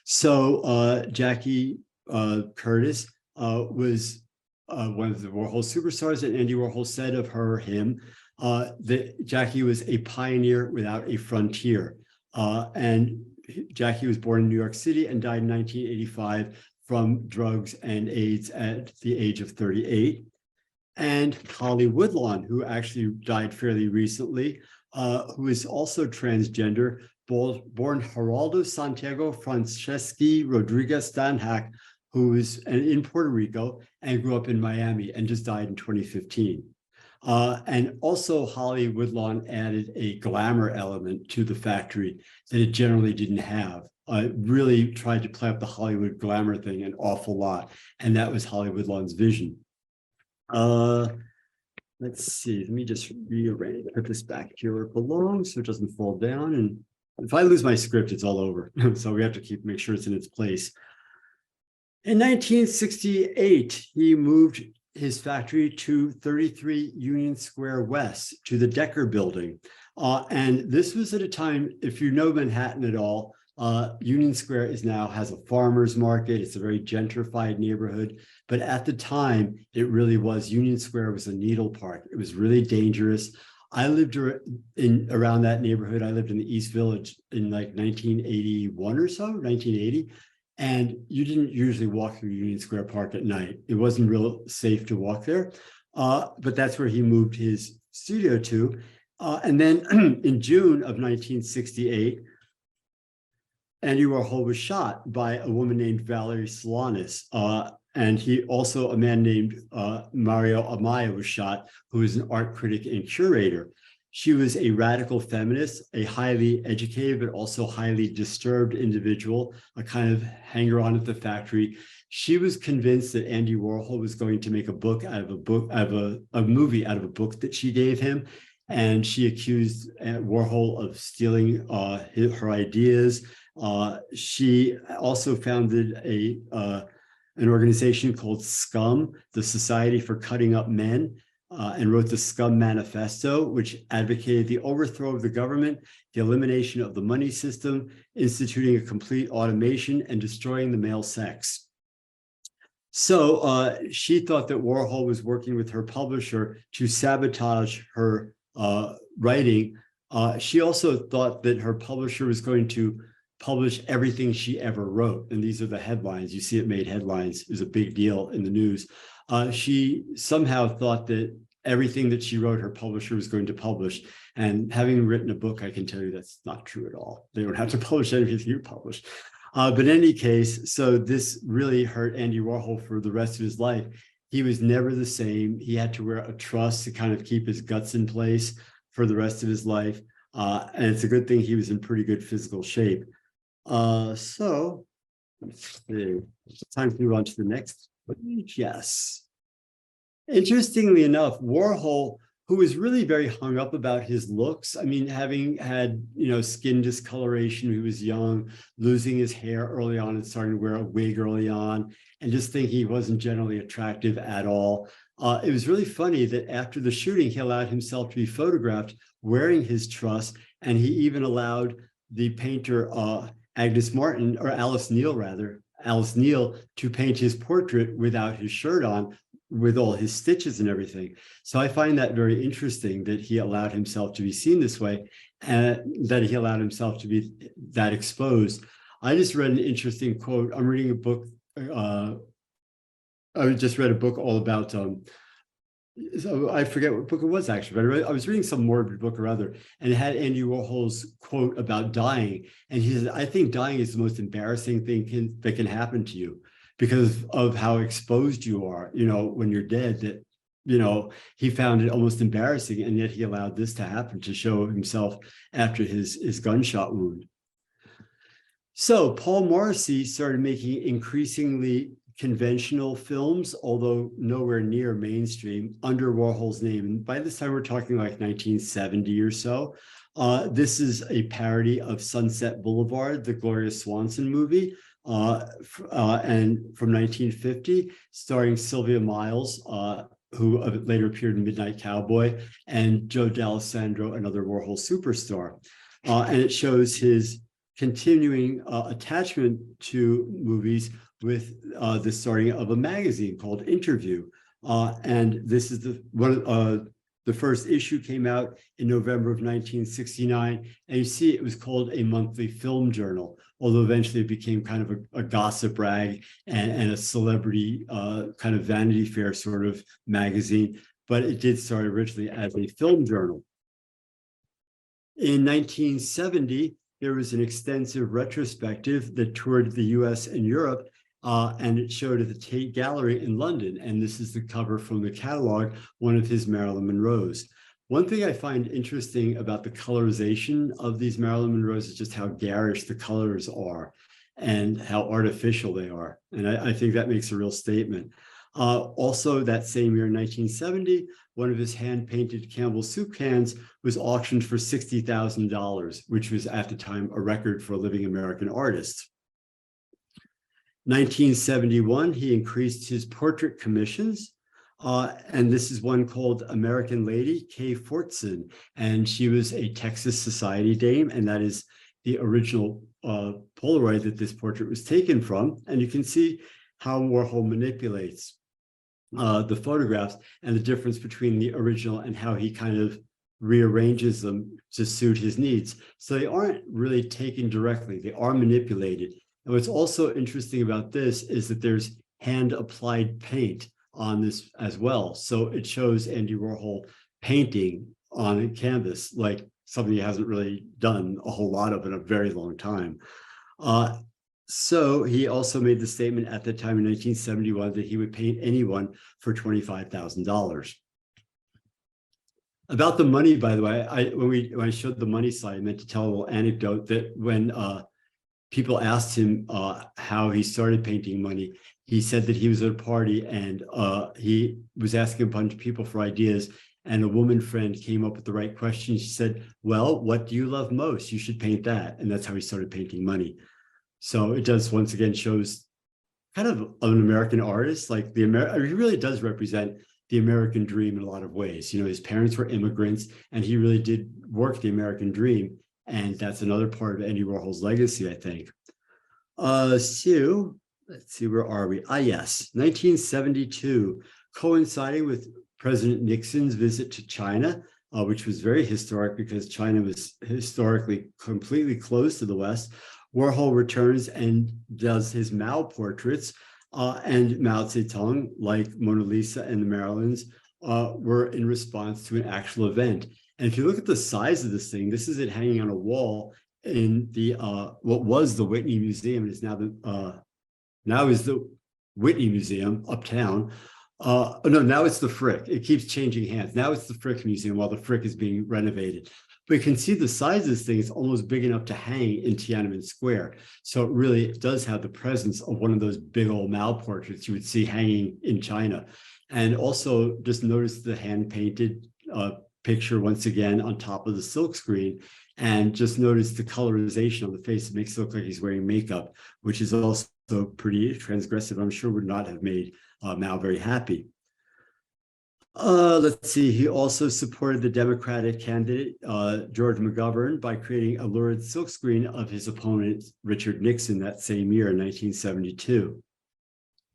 So Jackie Curtis was one of the Warhol superstars, and Andy Warhol said of him, that Jackie was a pioneer without a frontier. And Jackie was born in New York City and died in 1985 from drugs and AIDS at the age of 38. And Holly Woodlawn, who actually died fairly recently, who is also transgender, born Geraldo Santiago Franceschi Rodriguez Stanhack, who is in Puerto Rico and grew up in Miami and just died in 2015. And also Holly Woodlawn added a glamour element to the factory that it generally didn't have. Really tried to play up the Hollywood glamour thing an awful lot. And that was Holly Woodlawn's vision. Let's see, let me just rearrange, put this back here where it belongs so it doesn't fall down. And if I lose my script, it's all over. So we have to make sure it's in its place. In 1968, he moved his factory to 33 Union Square West to the Decker building. And this was at a time, if you know Manhattan at all, Union Square has a farmer's market. It's a very gentrified neighborhood. But at the time, it really was, Union Square was a needle park. It was really dangerous. I lived around that neighborhood. I lived in the East Village in like 1981 or so, 1980. And you didn't usually walk through Union Square Park at night. It wasn't real safe to walk there. But that's where he moved his studio to. And then in June of 1968, Andy Warhol was shot by a woman named Valerie Solanas. And a man named Mario Amaya was shot, who is an art critic and curator. She was a radical feminist, a highly educated, but also highly disturbed individual, a kind of hanger-on at the factory. She was convinced that Andy Warhol was going to make a movie out of a book that she gave him. And she accused Warhol of stealing her ideas. She also founded an organization called SCUM, the Society for Cutting Up Men, and wrote the SCUM Manifesto, which advocated the overthrow of the government, the elimination of the money system, instituting a complete automation, and destroying the male sex. So she thought that Warhol was working with her publisher to sabotage her writing. She also thought that her publisher was going to publish everything she ever wrote. And these are the headlines. You see it made headlines. It was a big deal in the news. She somehow thought that everything that she wrote, her publisher was going to publish. And having written a book, I can tell you that's not true at all. They don't have to publish anything you publish. But in any case, so this really hurt Andy Warhol for the rest of his life. He was never the same. He had to wear a truss to kind of keep his guts in place for the rest of his life. And it's a good thing he was in pretty good physical shape. So let's see. It's time to move on to the next page. Yes. Interestingly enough, Warhol, who was really very hung up about his looks, I mean, having had, skin discoloration when he was young, losing his hair early on and starting to wear a wig early on, and just thinking he wasn't generally attractive at all. It was really funny that after the shooting, he allowed himself to be photographed wearing his truss, and he even allowed the painter Alice Neal, to paint his portrait without his shirt on, with all his stitches and everything. So I find that very interesting that he allowed himself to be seen this way, and that he allowed himself to be that exposed. I just read an interesting quote. I'm reading a book. I just read a book all about, so I forget what book it was actually, but I was reading some morbid book or other, and it had Andy Warhol's quote about dying. And he said, I think dying is the most embarrassing thing that can happen to you, because of how exposed you are, when you're dead, that he found it almost embarrassing, and yet he allowed this to happen to show himself after his gunshot wound. So Paul Morrissey started making increasingly conventional films, although nowhere near mainstream, under Warhol's name. And by this time, we're talking like 1970 or so. This is a parody of Sunset Boulevard, the Gloria Swanson movie, and from 1950, starring Sylvia Miles, who later appeared in Midnight Cowboy, and Joe D'Alessandro, another Warhol superstar. And it shows his continuing attachment to movies with the starting of a magazine called Interview. And this is the first issue came out in November of 1969. And you see it was called a monthly film journal, although eventually it became kind of a gossip rag and a celebrity kind of Vanity Fair sort of magazine. But it did start originally as a film journal. In 1970, there was an extensive retrospective that toured the US and Europe, and it showed at the Tate Gallery in London. And this is the cover from the catalog, one of his Marilyn Monroes. One thing I find interesting about the colorization of these Marilyn Monroes is just how garish the colors are and how artificial they are. And I think that makes a real statement. Also, that same year in 1970, one of his hand-painted Campbell soup cans was auctioned for $60,000, which was at the time a record for a living American artist. 1971, he increased his portrait commissions, and this is one called American Lady, Kay Fortson, and she was a Texas society dame, and that is the original Polaroid that this portrait was taken from. And you can see how Warhol manipulates the photographs and the difference between the original and how he kind of rearranges them to suit his needs. So they aren't really taken directly, they are manipulated. And what's also interesting about this is that there's hand-applied paint on this as well. So it shows Andy Warhol painting on a canvas, like something he hasn't really done a whole lot of in a very long time. So he also made the statement at the time in 1971 that he would paint anyone for $25,000. About the money, by the way, when I showed the money slide, I meant to tell a little anecdote that when people asked him how he started painting money, he said that he was at a party and he was asking a bunch of people for ideas, and a woman friend came up with the right question. She said, well, what do you love most? You should paint that. And that's how he started painting money. So it does, once again, shows kind of an American artist, like he really does represent the American dream in a lot of ways. His parents were immigrants, and he really did work the American dream. And that's another part of Andy Warhol's legacy, I think. So let's see, where are we? Yes, 1972, coinciding with President Nixon's visit to China, which was very historic because China was historically completely closed to the West. Warhol returns and does his Mao portraits, and Mao Zedong, like Mona Lisa and the Marilyns, were in response to an actual event. And if you look at the size of this thing, this is it hanging on a wall in the what was the Whitney Museum, and is now the Whitney Museum uptown. No, now it's the Frick. It keeps changing hands. Now it's the Frick Museum while the Frick is being renovated. But you can see the size of this thing is almost big enough to hang in Tiananmen Square. So it really does have the presence of one of those big old Mao portraits you would see hanging in China. And also just notice the hand-painted picture once again on top of the silk screen. And just notice the colorization on the face. It makes it look like he's wearing makeup, which is also pretty transgressive. I'm sure would not have made Mao very happy. Let's see, he also supported the Democratic candidate, George McGovern, by creating a lurid silkscreen of his opponent, Richard Nixon, that same year in 1972.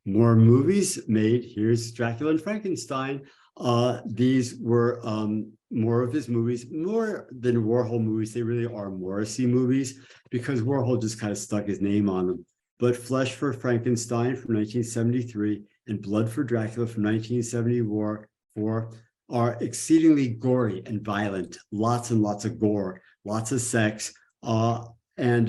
More movies made. Here's Dracula and Frankenstein. These were more of his movies, more than Warhol movies. They really are Morrissey movies because Warhol just kind of stuck his name on them. But Flesh for Frankenstein from 1973 and Blood for Dracula from 1974 are exceedingly gory and violent, lots and lots of gore, lots of sex. And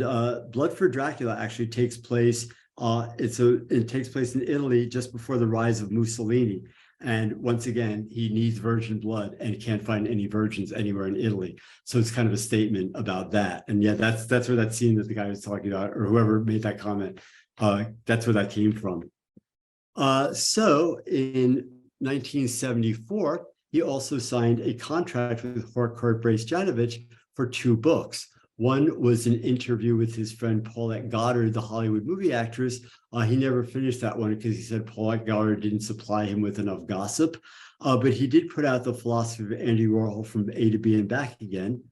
Blood for Dracula actually takes place, it takes place in Italy just before the rise of Mussolini. And once again, he needs virgin blood and can't find any virgins anywhere in Italy. So it's kind of a statement about that. And yeah, that's where that scene that the guy was talking about, or whoever made that comment, that's where that came from. So in 1974, he also signed a contract with Harcourt Brace-Janovich for 2 books. One was an interview with his friend Paulette Goddard, the Hollywood movie actress. He never finished that one because he said Paulette Goddard didn't supply him with enough gossip. But he did put out The Philosophy of Andy Warhol from A to B and Back Again,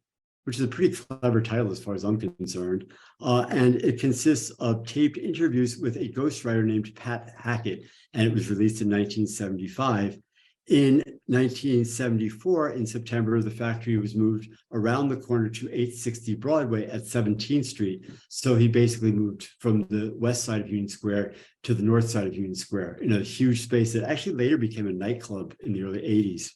which is a pretty clever title as far as I'm concerned. And it consists of taped interviews with a ghostwriter named Pat Hackett, and it was released in 1975. In 1974, in September, the factory was moved around the corner to 860 Broadway at 17th Street. So he basically moved from the west side of Union Square to the north side of Union Square in a huge space that actually later became a nightclub in the early 80s.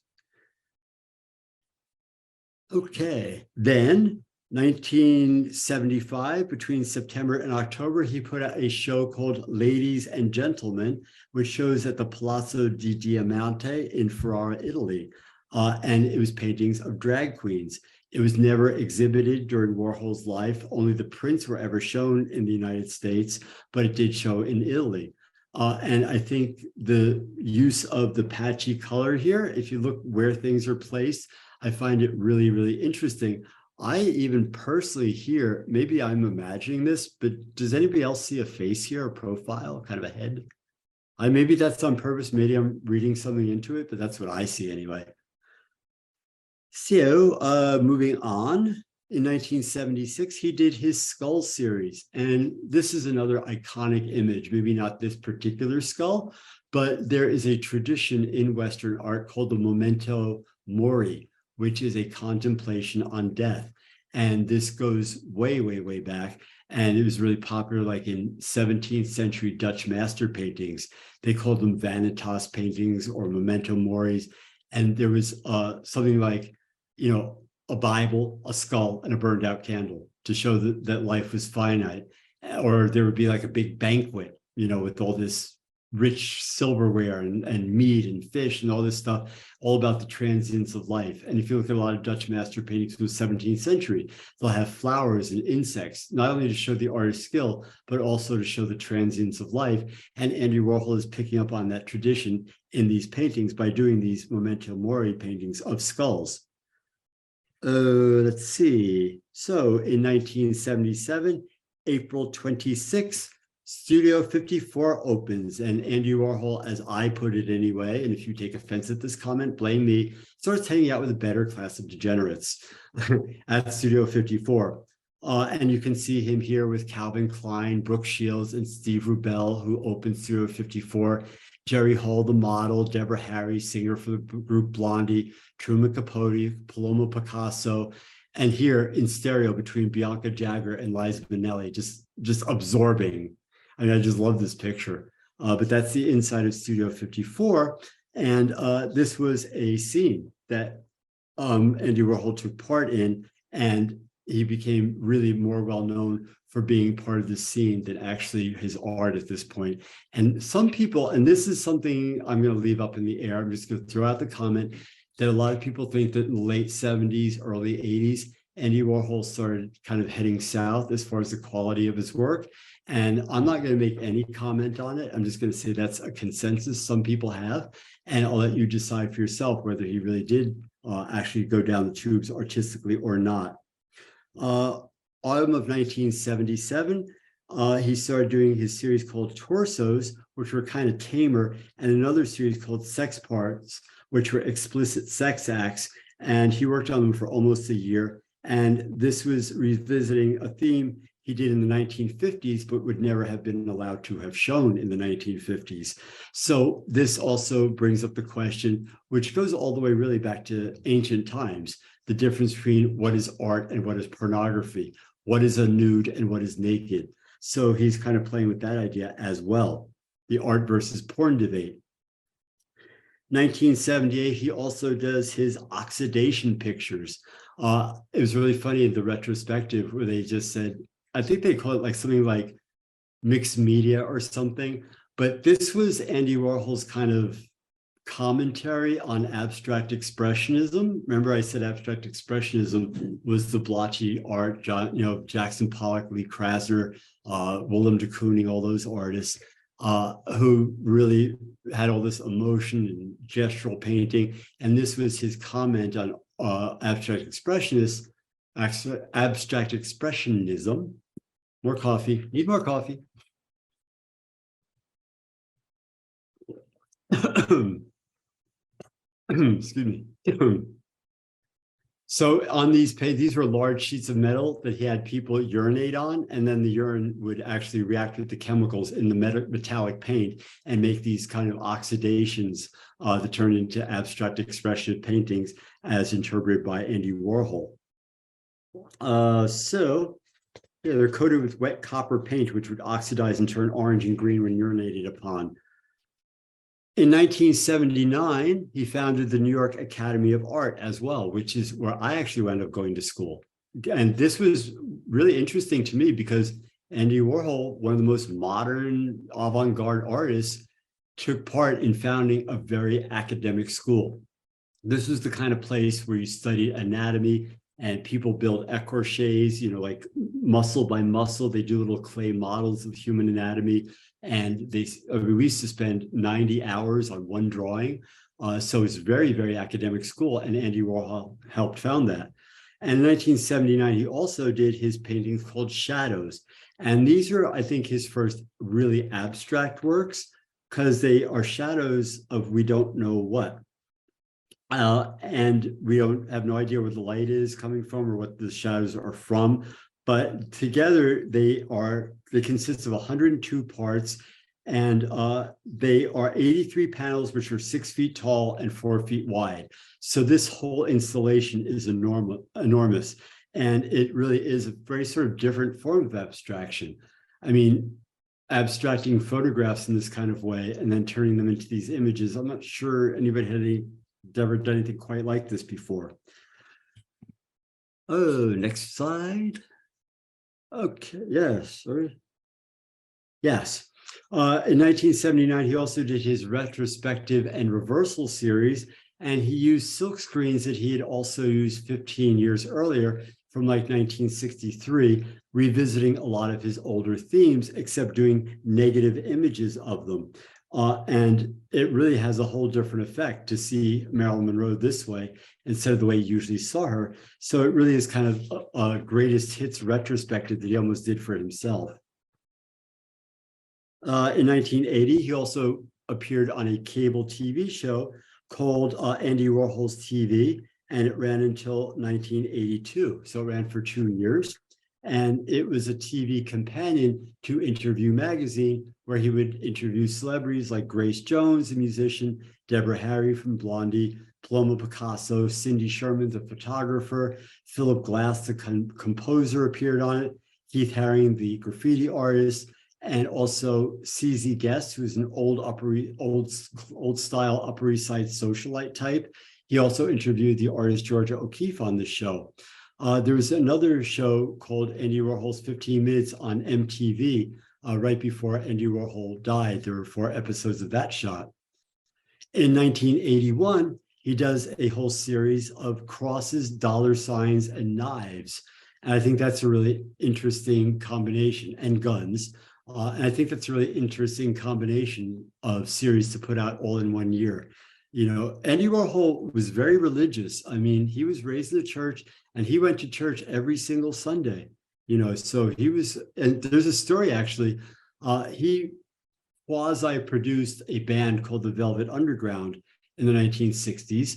Okay, then 1975, between September and October, he put out a show called Ladies and Gentlemen, which shows at the Palazzo di Diamante in Ferrara, Italy. And it was paintings of drag queens. It was never exhibited during Warhol's life. Only the prints were ever shown in the United States, but it did show in Italy. And I think the use of the patchy color here, if you look where things are placed, I find it really, really interesting. I even personally here, maybe I'm imagining this, but does anybody else see a face here, a profile, kind of a head? Maybe that's on purpose. Maybe I'm reading something into it, but that's what I see anyway. So moving on, in 1976, he did his skull series. And this is another iconic image, maybe not this particular skull, but there is a tradition in Western art called the memento mori, which is a contemplation on death. And this goes way, way, way back. And it was really popular like in 17th century Dutch master paintings. They called them vanitas paintings or memento moris. And there was something like, a Bible, a skull, and a burned out candle to show that life was finite. Or there would be like a big banquet, with all this rich silverware and meat and fish and all this stuff, all about the transience of life. And if you look at a lot of Dutch master paintings from the 17th century, they'll have flowers and insects, not only to show the artist's skill, but also to show the transience of life. And Andy Warhol is picking up on that tradition in these paintings by doing these memento mori paintings of skulls. Let's see. So in 1977, April 26th, Studio 54 opens, and Andy Warhol, as I put it anyway, and if you take offense at this comment, blame me, starts hanging out with a better class of degenerates at Studio 54. And you can see him here with Calvin Klein, Brooke Shields, and Steve Rubell, who opened Studio 54. Jerry Hall, the model, Deborah Harry, singer for the group Blondie, Truman Capote, Paloma Picasso, and here in stereo between Bianca Jagger and Liza Minnelli, just absorbing. I mean, I just love this picture. But that's the inside of Studio 54. And this was a scene that Andy Warhol took part in, and he became really more well-known for being part of the scene than actually his art at this point. And some people, and this is something I'm going to leave up in the air, I'm just going to throw out the comment that a lot of people think that in the late 70s, early 80s, Andy Warhol started kind of heading south as far as the quality of his work. And I'm not going to make any comment on it. I'm just going to say that's a consensus some people have. And I'll let you decide for yourself whether he really did actually go down the tubes artistically or not. Autumn of 1977, he started doing his series called Torsos, which were kind of tamer, and another series called Sex Parts, which were explicit sex acts. And he worked on them for almost a year. And this was revisiting a theme he did in the 1950s, but would never have been allowed to have shown in the 1950s. So this also brings up the question, which goes all the way really back to ancient times, the difference between what is art and what is pornography, what is a nude and what is naked. So he's kind of playing with that idea as well, the art versus porn debate. 1978, he also does his oxidation pictures. It was really funny in the retrospective where they just said, I think they call it like something like mixed media or something, but this was Andy Warhol's kind of commentary on abstract expressionism. Remember, I said abstract expressionism was the blotchy art, Jackson Pollock, Lee Krasner, Willem de Kooning, all those artists who really had all this emotion and gestural painting. And this was his comment on abstract expressionism. More coffee. Need more coffee. Excuse me. So on these pages, these were large sheets of metal that he had people urinate on, and then the urine would actually react with the chemicals in the metallic paint and make these kind of oxidations that turn into abstract expression paintings as interpreted by Andy Warhol. They're coated with wet copper paint, which would oxidize and turn orange and green when urinated upon. In 1979, he founded the New York Academy of Art as well, which is where I actually wound up going to school. And this was really interesting to me because Andy Warhol, one of the most modern avant-garde artists, took part in founding a very academic school. This was the kind of place where you studied anatomy and people build écorchés, like muscle by muscle. They do little clay models of human anatomy. And we used to spend 90 hours on one drawing. So it's very, very academic school. And Andy Warhol helped found that. And in 1979, he also did his paintings called Shadows. And these are, I think, his first really abstract works because they are shadows of we don't know what. And we don't have no idea where the light is coming from or what the shadows are from. But together they consist of 102 parts, and they are 83 panels, which are 6 feet tall and 4 feet wide. So this whole installation is enormous, and it really is a very sort of different form of abstraction. I mean, abstracting photographs in this kind of way and then turning them into these images. I'm not sure anybody had ever done anything quite like this before. Oh, next slide. Okay, yes, sorry. Yes. In 1979, he also did his retrospective and reversal series, and he used silk screens that he had also used 15 years earlier from like 1963, revisiting a lot of his older themes, except doing negative images of them. And it really has a whole different effect to see Marilyn Monroe this way instead of the way you usually saw her. So it really is kind of a greatest hits retrospective that he almost did for himself. In 1980, he also appeared on a cable TV show called Andy Warhol's TV, and it ran until 1982. So it ran for 2 years. And it was a TV companion to Interview Magazine, where he would interview celebrities like Grace Jones, the musician, Deborah Harry from Blondie, Paloma Picasso, Cindy Sherman, the photographer, Philip Glass, the composer, appeared on it, Keith Haring, the graffiti artist, and also CZ Guest, who's an old style Upper East Side socialite type. He also interviewed the artist Georgia O'Keeffe on the show. There was another show called Andy Warhol's 15 Minutes on MTV right before Andy Warhol died. There were 4 episodes of that shot. In 1981, he does a whole series of crosses, dollar signs, and knives. And I think that's a really interesting combination, and guns. And I think that's a really interesting combination of series to put out all in 1 year. Andy Warhol was very religious. I mean, he was raised in the church and he went to church every single Sunday, so he was, and there's a story actually, he quasi-produced a band called the Velvet Underground in the 1960s,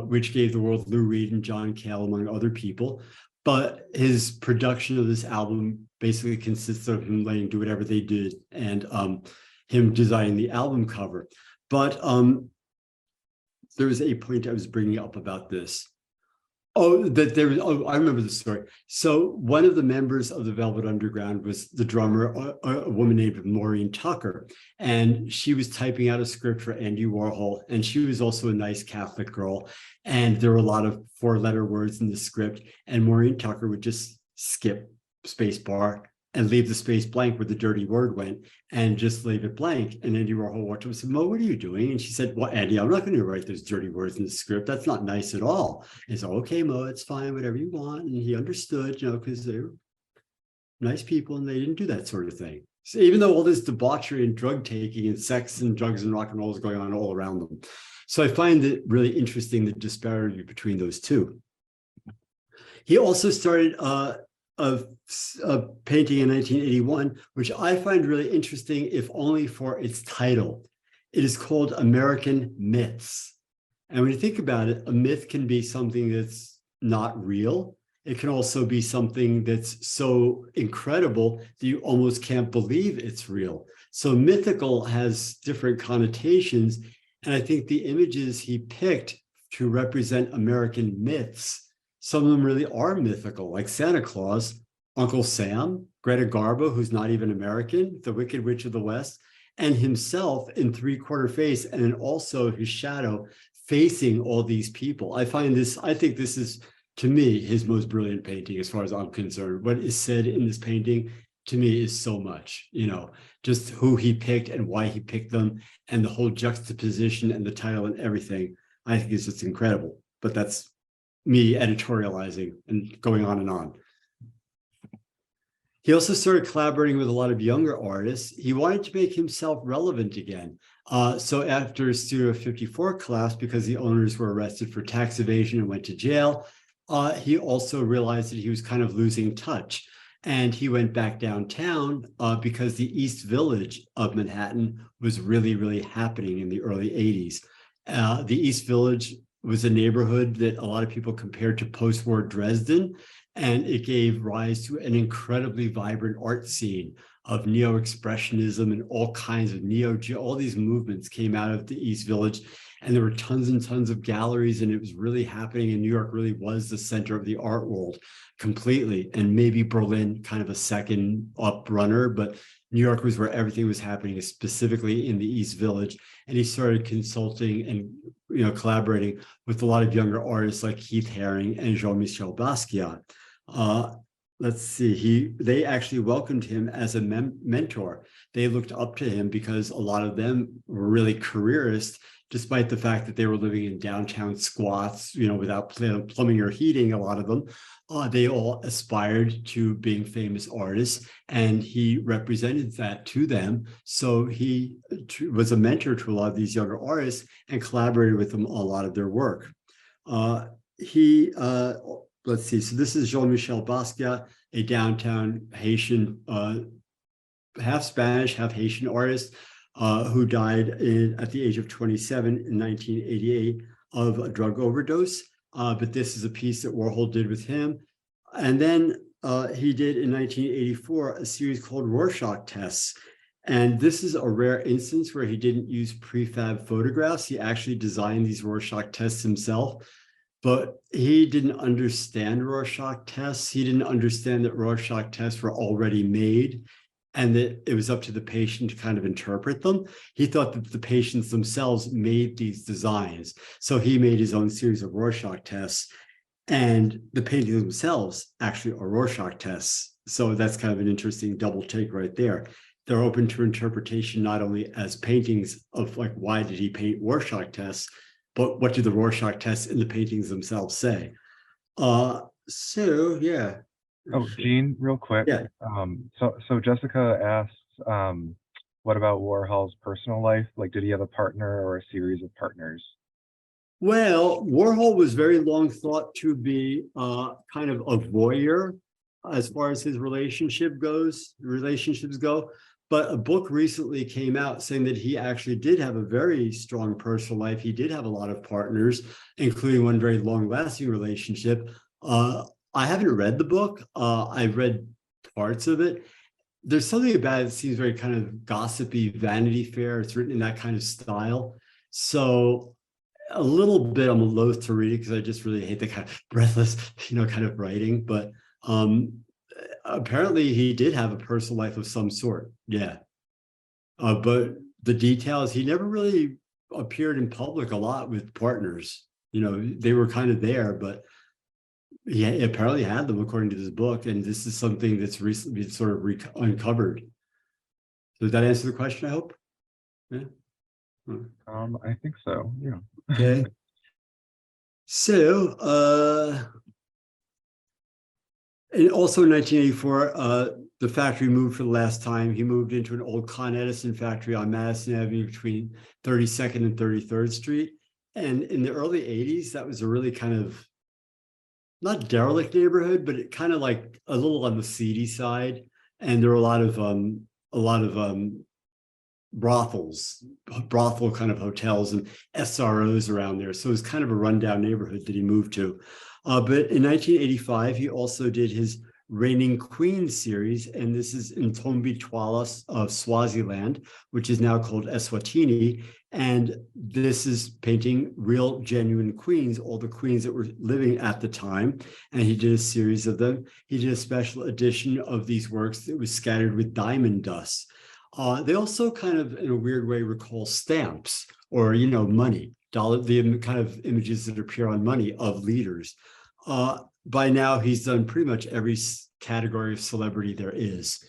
which gave the world Lou Reed and John Cale, among other people. But his production of this album basically consists of him letting do whatever they did and him designing the album cover. But there was a point I was bringing up about this. I remember the story. So one of the members of the Velvet Underground was the drummer, a woman named Maureen Tucker. And she was typing out a script for Andy Warhol. And she was also a nice Catholic girl. And there were a lot of 4-letter words in the script. And Maureen Tucker would just skip spacebar, and leave the space blank where the dirty word went and just leave it blank. And Andy Warhol walked up and said, Mo, what are you doing? And she said, well, Andy, I'm not going to write those dirty words in the script. That's not nice at all. And so, okay, Mo, it's fine, whatever you want. And he understood, because they're nice people and they didn't do that sort of thing. So even though all this debauchery and drug taking and sex and drugs and rock and roll is going on all around them. So I find it really interesting, the disparity between those two. He also started of painting in 1981, which I find really interesting, if only for its title. It is called American Myths. And when you think about it, a myth can be something that's not real. It can also be something that's so incredible that you almost can't believe it's real. So mythical has different connotations. And I think the images he picked to represent American myths, some of them really are mythical, like Santa Claus, Uncle Sam, Greta Garbo, who's not even American, the Wicked Witch of the West, and himself in three-quarter face, and then also his shadow facing all these people. I think this is, to me, his most brilliant painting as far as I'm concerned. What is said in this painting, to me, is so much, just who he picked and why he picked them, and the whole juxtaposition and the title and everything. I think it's just incredible, but that's me editorializing and going on and on. He also started collaborating with a lot of younger artists. He wanted to make himself relevant again. So after his Studio 54 collapsed because the owners were arrested for tax evasion and went to jail, he also realized that he was kind of losing touch. And he went back downtown because the East Village of Manhattan was really, really happening in the early 80s. The East Village was a neighborhood that a lot of people compared to post-war Dresden, and it gave rise to an incredibly vibrant art scene of neo-expressionism and all kinds of all these movements came out of the East Village, and there were tons and tons of galleries, and it was really happening, and New York really was the center of the art world completely, and maybe Berlin kind of a second up runner, but New York was where everything was happening, specifically in the East Village. And he started consulting and collaborating with a lot of younger artists like Keith Haring and Jean-Michel Basquiat. Let's see, they actually welcomed him as a mentor. They looked up to him because a lot of them were really careerists, despite the fact that they were living in downtown squats, without plumbing or heating, a lot of them. They all aspired to being famous artists, and he represented that to them. So he was a mentor to a lot of these younger artists and collaborated with them on a lot of their work. Let's see, so this is Jean-Michel Basquiat, a downtown Haitian, half Spanish, half Haitian artist who died at the age of 27 in 1988 of a drug overdose. But this is a piece that Warhol did with him. And then he did in 1984 a series called Rorschach Tests. And this is a rare instance where he didn't use prefab photographs. He actually designed these Rorschach tests himself. But he didn't understand Rorschach tests. He didn't understand that Rorschach tests were already made and that it was up to the patient to kind of interpret them. He thought that the patients themselves made these designs. So he made his own series of Rorschach tests, and the paintings themselves actually are Rorschach tests. So that's kind of an interesting double take right there. They're open to interpretation, not only as paintings of like, why did he paint Rorschach tests, but what do the Rorschach tests in the paintings themselves say? So yeah. Oh, Gene, real quick. Yeah. So Jessica asked, what about Warhol's personal life? Like, did he have a partner or a series of partners? Well, Warhol was very long thought to be kind of a voyeur as far as his relationships go. But a book recently came out saying that he actually did have a very strong personal life. He did have a lot of partners, including one very long-lasting relationship. I haven't read the book. I've read parts of it. There's something about it that seems very kind of gossipy, Vanity Fair. It's written in that kind of style. So a little bit I'm loath to read it because I just really hate the kind of breathless, kind of writing. But apparently he did have a personal life of some sort. Yeah. But the details, he never really appeared in public a lot with partners. They were kind of there, but Yeah, he apparently had them according to this book, and this is something that's recently been sort of uncovered. Does that answer the question, I hope? Yeah. I think so. Yeah. Okay. So, and also in 1984, the factory moved for the last time. He moved into an old Con Edison factory on Madison Avenue between 32nd and 33rd Street. And in the early 80s, that was a really kind of not derelict neighborhood, but it kind of like a little on the seedy side. And there were a lot of brothel kind of hotels and SROs around there. So it was kind of a rundown neighborhood that he moved to. But in 1985, he also did his Reigning Queen series, and this is in Tombi Twalas of Swaziland, which is now called Eswatini. And this is painting real, genuine queens, all the queens that were living at the time. And he did a series of them. He did a special edition of these works that was scattered with diamond dust. They also kind of, in a weird way, recall stamps or, money, the kind of images that appear on money of leaders. By now, he's done pretty much every category of celebrity there is,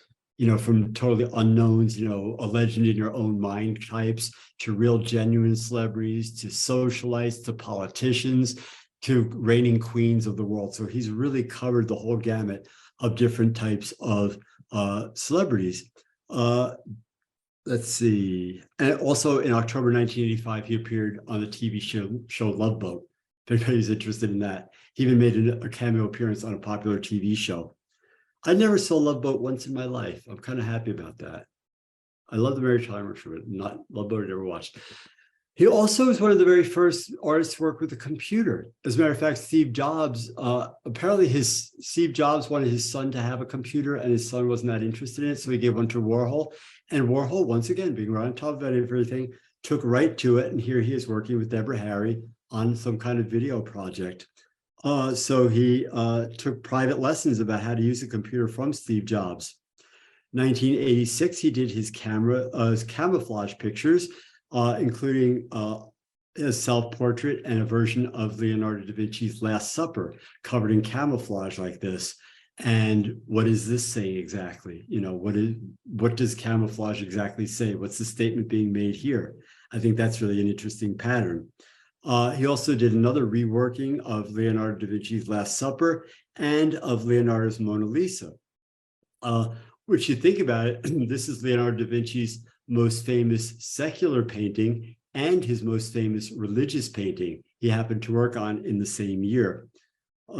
from totally unknowns, a legend in your own mind types, to real genuine celebrities, to socialites, to politicians, to reigning queens of the world. So he's really covered the whole gamut of different types of celebrities. Let's see. And also in October 1985, he appeared on the TV show Love Boat. If anybody's interested in that, he even made a cameo appearance on a popular TV show. I never saw Love Boat once in my life. I'm kind of happy about that. I love the Mary Tyler Show, but not Love Boat I never watched. He also was one of the very first artists to work with a computer. As a matter of fact, Steve Jobs, apparently Steve Jobs wanted his son to have a computer and his son wasn't that interested in it. So he gave one to Warhol. And Warhol, once again, being right on top of everything, took right to it. And here he is working with Deborah Harry on some kind of video project. So he took private lessons about how to use a computer from Steve Jobs. 1986, he did his camouflage pictures, including a self-portrait and a version of Leonardo da Vinci's Last Supper covered in camouflage like this. And what is this saying exactly? What does camouflage exactly say? What's the statement being made here? I think that's really an interesting pattern. He also did another reworking of Leonardo da Vinci's Last Supper and of Leonardo's Mona Lisa. Which you think about it, this is Leonardo da Vinci's most famous secular painting and his most famous religious painting he happened to work on in the same year. In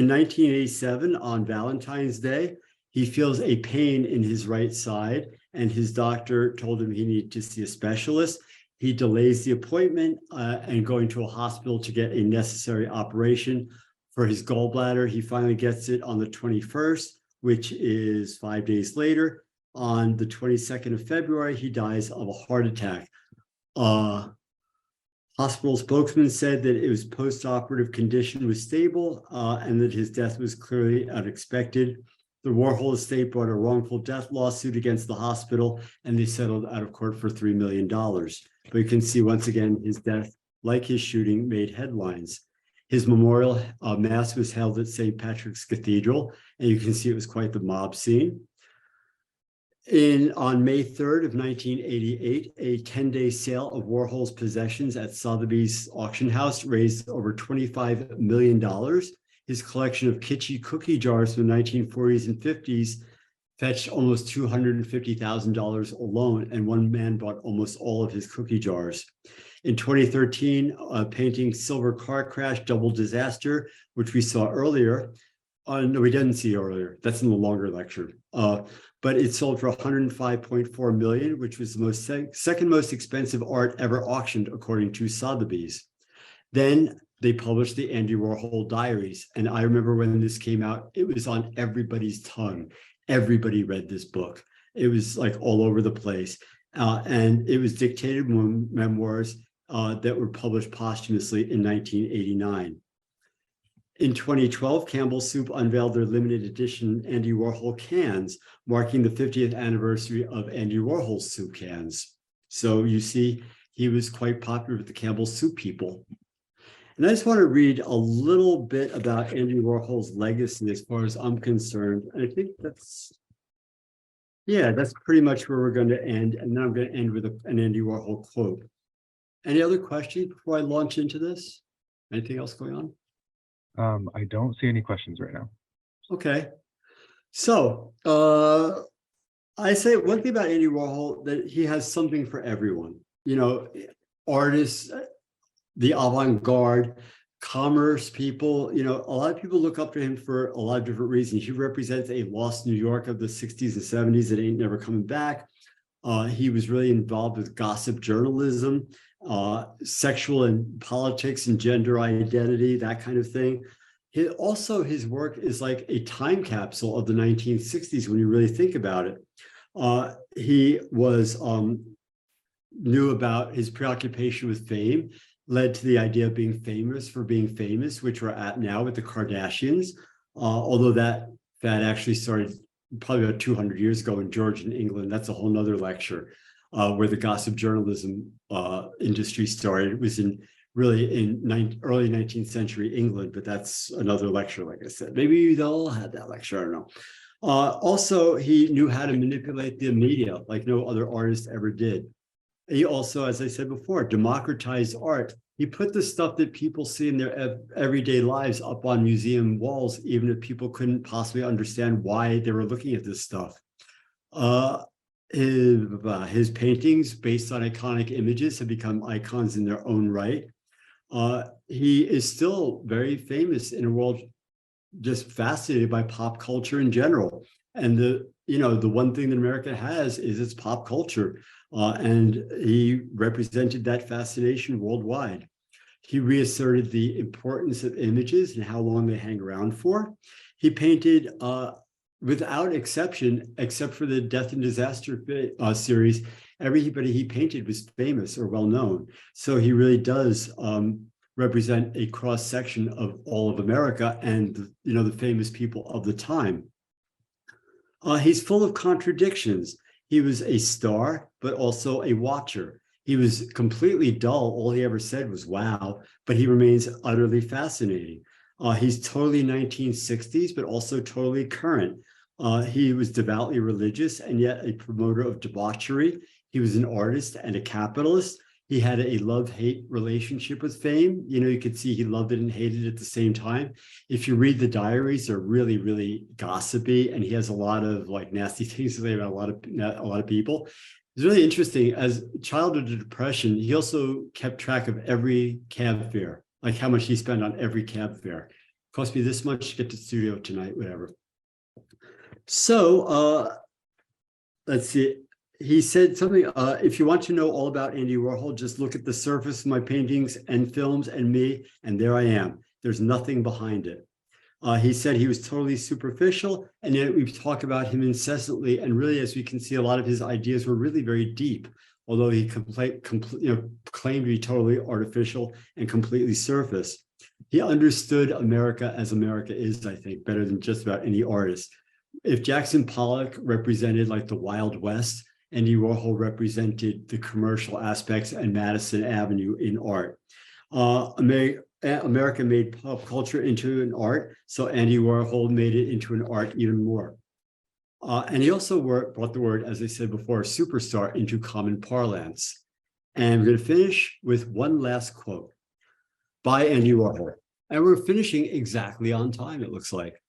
1987, on Valentine's Day, he feels a pain in his right side, and his doctor told him he needed to see a specialist. He delays the appointment and going to a hospital to get a necessary operation for his gallbladder. He finally gets it on the 21st, which is 5 days later. On the 22nd of February, he dies of a heart attack. Hospital spokesman said that it was post-operative condition was stable and that his death was clearly unexpected. The Warhol estate brought a wrongful death lawsuit against the hospital, and they settled out of court for $3 million. But you can see once again, his death, like his shooting, made headlines. His memorial mass was held at St. Patrick's Cathedral, and you can see it was quite the mob scene. On May 3rd of 1988, a 10-day sale of Warhol's possessions at Sotheby's auction house raised over $25 million. His collection of kitschy cookie jars from the 1940s and 50s fetched almost $250,000 alone, and one man bought almost all of his cookie jars. In 2013, a painting Silver Car Crash Double Disaster, which we saw earlier. No, we didn't see earlier. That's in the longer lecture. But it sold for $105.4 million, which was the second most expensive art ever auctioned, according to Sotheby's. Then they published the Andy Warhol Diaries. And I remember when this came out, it was on everybody's tongue. Everybody read this book. It was like all over the place. And it was dictated memoirs that were published posthumously in 1989. In 2012, Campbell Soup unveiled their limited edition Andy Warhol cans, marking the 50th anniversary of Andy Warhol's soup cans. So you see, he was quite popular with the Campbell Soup people. And I just want to read a little bit about Andy Warhol's legacy as far as I'm concerned. And I think that's pretty much where we're going to end. And then I'm going to end with an Andy Warhol quote. Any other questions before I launch into this? Anything else going on? I don't see any questions right now. Okay. So I say one thing about Andy Warhol, that he has something for everyone. You know, artists, the avant-garde, commerce people, you know, a lot of people look up to him for a lot of different reasons. He represents a lost New York of the 60s and 70s that ain't never coming back. He was really involved with gossip journalism, sexual and politics and gender identity, that kind of thing. His work is like a time capsule of the 1960s when you really think about it. He was knew about his preoccupation with fame, led to the idea of being famous for being famous, which we're at now with the Kardashians, although that actually started probably about 200 years ago in Georgian England. That's a whole nother lecture where the gossip journalism industry started. It was really in early 19th century England, but that's another lecture, like I said. Maybe they'll all have that lecture, I don't know. Also, he knew how to manipulate the media like no other artist ever did. He also, as I said before, democratized art. He put the stuff that people see in their everyday lives up on museum walls, even if people couldn't possibly understand why they were looking at this stuff. His paintings based on iconic images have become icons in their own right. He is still very famous in a world just fascinated by pop culture in general. And the one thing that America has is its pop culture. And he represented that fascination worldwide. He reasserted the importance of images and how long they hang around for. He painted without exception, except for the Death and Disaster series, everybody he painted was famous or well known. So he really does represent a cross section of all of America and the famous people of the time. He's full of contradictions. He was a star, but also a watcher. He was completely dull. All he ever said was wow, but he remains utterly fascinating. He's totally 1960s, but also totally current. He was devoutly religious and yet a promoter of debauchery. He was an artist and a capitalist. He had a love-hate relationship with fame. You could see he loved it and hated it at the same time. If you read the diaries, they're really, really gossipy, and he has a lot of like nasty things to say about a lot of people. It's really interesting. As childhood depression, he also kept track of every cab fare, like how much he spent on every cab fare. Cost me this much to get to the studio tonight, whatever. So let's see. He said something, if you want to know all about Andy Warhol, just look at the surface of my paintings and films and me, and there I am. There's nothing behind it. He said he was totally superficial, and yet we talk about him incessantly. And really, as we can see, a lot of his ideas were really very deep, although he claimed to be totally artificial and completely surface. He understood America as America is, I think, better than just about any artist. If Jackson Pollock represented like the Wild West, Andy Warhol represented the commercial aspects and Madison Avenue in art. America made pop culture into an art, so Andy Warhol made it into an art even more. And he also brought the word, as I said before, superstar into common parlance. And we're going to finish with one last quote by Andy Warhol. And we're finishing exactly on time, it looks like.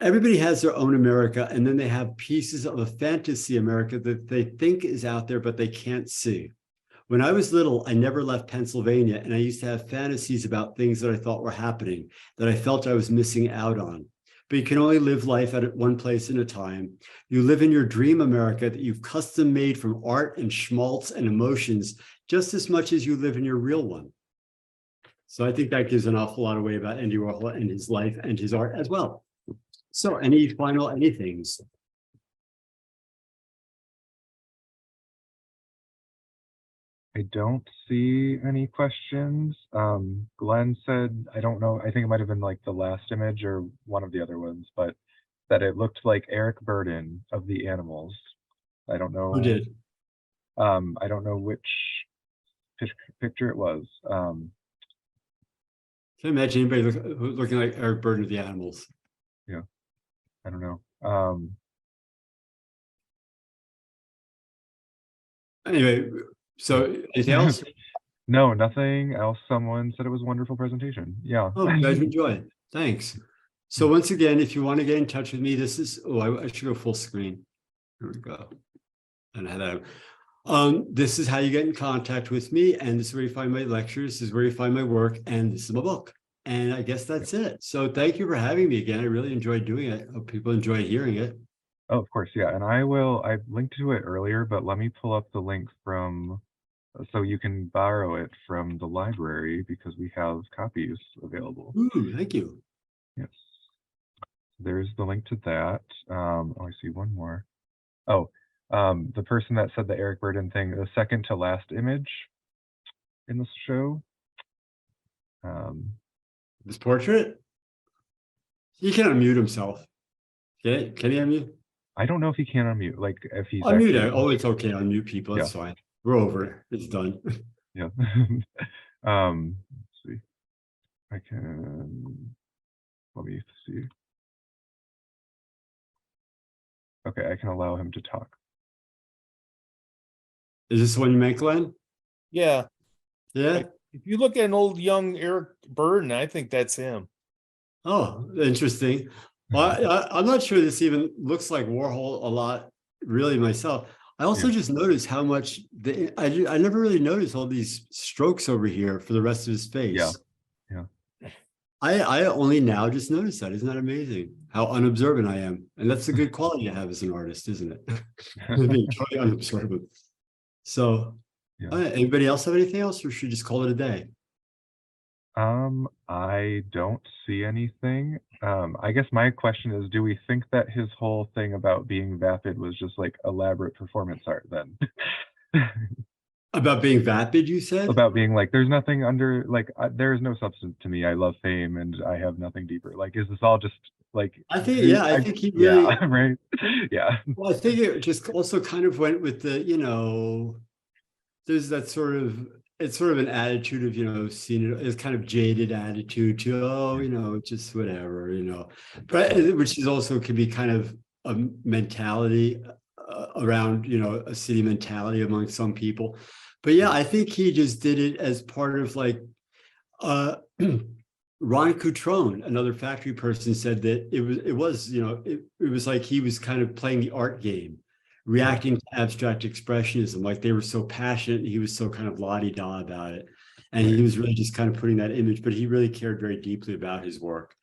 Everybody has their own America, and then they have pieces of a fantasy America that they think is out there, but they can't see. When I was little, I never left Pennsylvania, and I used to have fantasies about things that I thought were happening, that I felt I was missing out on. But you can only live life at one place at a time. You live in your dream America that you've custom made from art and schmaltz and emotions, just as much as you live in your real one. So I think that gives an awful lot away about Andy Warhol and his life and his art as well. So any final anythings? I don't see any questions. Glenn said, I don't know, I think it might have been like the last image or one of the other ones, but that it looked like Eric Burden of the Animals. I don't know. Who did? I don't know which picture it was. Can't imagine anybody looking like Eric Burdon of the Animals. Yeah, I don't know. Anyway, so Yeah. anything else? No, nothing else. Someone said it was a wonderful presentation. Yeah. Oh, glad you enjoy it. Thanks. So once again, if you want to get in touch with me, this is, I should go full screen. Here we go. And I had that. This is how you get in contact with me, and this is where you find my lectures, this is where you find my work, and this is my book. And I guess that's it. So thank you for having me again. I really enjoyed doing it. Hope people enjoy hearing it. Oh, of course, yeah. And I linked to it earlier, but let me pull up the link from, so you can borrow it from the library because we have copies available. Ooh, thank you. Yes. There's the link to that. Oh, I see one more. Oh, the person that said the Eric Burdon thing, the second to last image in the show. This portrait? He can unmute himself. Okay, can he unmute? I don't know if he can unmute, like if he's Unmute actually, it. Oh, it's okay. Unmute people. It's fine. We're over it. It's done. yeah. Let's see. I can, let me see. Okay, I can allow him to talk. Is this the one you meant, Glenn? Yeah. Yeah. If you look at an old young Eric Burdon, I think that's him. Oh, interesting. Well, I'm not sure this even looks like Warhol a lot, really, myself. I also just noticed how much I never really noticed all these strokes over here for the rest of his face. Yeah. I only now just noticed that. Isn't that amazing? How unobservant I am. And that's a good quality to have as an artist, isn't it? Being totally unobservant. So anybody else have anything else, or should we just call it a day? I don't see anything. I guess my question is, do we think that his whole thing about being vapid was just like elaborate performance art then? About being vapid, you said? About being like, there's nothing under, like, there is no substance to me. I love fame and I have nothing deeper. Like, is this all just like, I think he really, right? Yeah. Well, I think it just also kind of went with the, there's that sort of, it's sort of an attitude of, seeing it as kind of jaded attitude to, just whatever, but which is also can be kind of a mentality around, a city mentality among some people. But yeah, I think he just did it as part of like, Ron Cutrone, another factory person, said that it was like he was kind of playing the art game, reacting to abstract expressionism, like they were so passionate and he was so kind of la-di-da about it. And he was really just kind of putting that image, but he really cared very deeply about his work.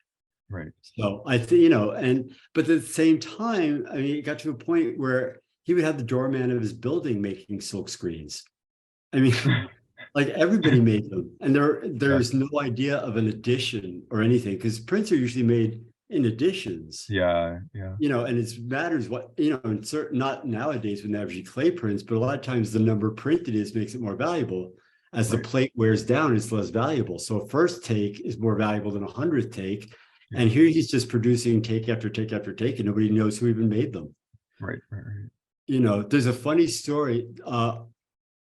Right. So I think, but at the same time, I mean, it got to a point where he would have the doorman of his building making silk screens. I mean, like everybody made them, and there's no idea of an edition or anything, because prints are usually made in editions. Yeah. And it matters what, and not nowadays with average clay prints, but a lot of times the number printed is makes it more valuable. As the plate wears down, it's less valuable. So a first take is more valuable than a 100th take. And here he's just producing take after take after take, and nobody knows who even made them. Right. There's a funny story.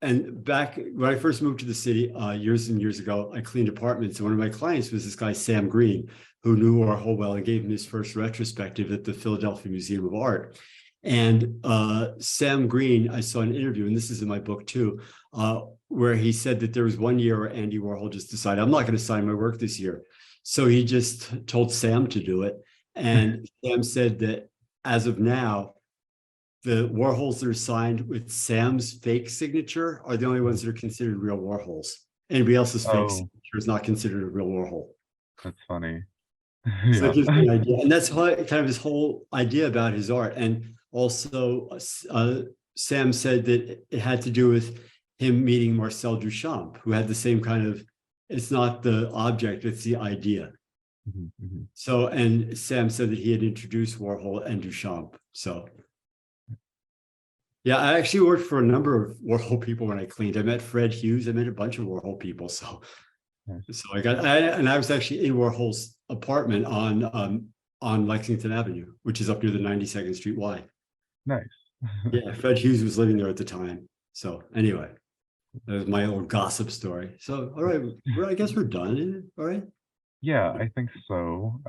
And back when I first moved to the city years and years ago, I cleaned apartments. And one of my clients was this guy, Sam Green, who knew Warhol well and gave him his first retrospective at the Philadelphia Museum of Art. And Sam Green, I saw an interview, and this is in my book too, where he said that there was one year where Andy Warhol just decided, I'm not going to sign my work this year. So he just told Sam to do it. And Sam said that as of now, the Warhols that are signed with Sam's fake signature are the only ones that are considered real Warhols. Anybody else's fake signature is not considered a real Warhol. That's funny. So that gives me an idea. And that's kind of his whole idea about his art. And also, Sam said that it had to do with him meeting Marcel Duchamp, who had the same kind of, it's not the object, it's the idea. So, and Sam said that he had introduced Warhol and Duchamp. So, yeah, I actually worked for a number of Warhol people when I cleaned. I met Fred Hughes. I met a bunch of Warhol people. So I was actually in Warhol's apartment on Lexington Avenue, which is up near the 92nd Street Y. Nice. Yeah, Fred Hughes was living there at the time. So anyway, that was my old gossip story. So all right, well, I guess we're done. All right. Yeah, I think so.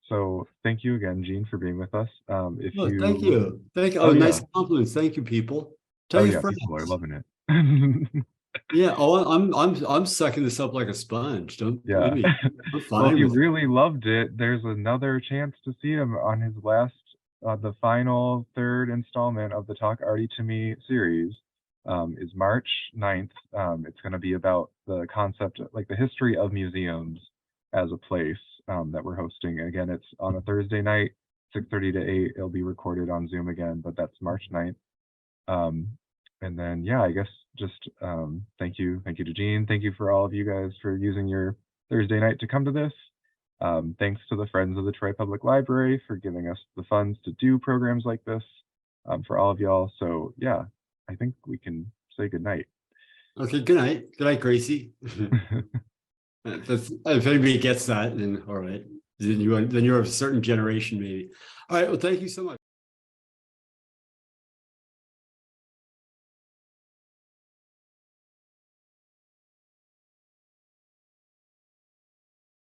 So thank you again, Gene, for being with us. If Oh, thank you, you. Thank you. oh Oh, yeah, nice compliments. Thank you, people. Tell oh your yeah, people are friends. loving it. Yeah. Oh, I'm sucking this up like a sponge. Don't Yeah. believe me. I'm Well, if fine you with it. really loved it, there's another chance to see him on his last, the final third installment of the Talk Artie to Me series. Is March 9th. It's going to be about the concept, like the history of museums as a place that we're hosting. Again, it's on a Thursday night, 6:30 to 8. It'll be recorded on Zoom again, but that's March 9th. Um, and then, yeah, I guess just thank you to Gene. Thank you for all of you guys for using your Thursday night to come to this. Thanks to the Friends of the Troy Public Library for giving us the funds to do programs like this for all of y'all. So, yeah, I think we can say good night. Okay. Good night. Good night, Gracie. If anybody gets that, then all right. Then you're of a certain generation, maybe. All right. Well, thank you so much.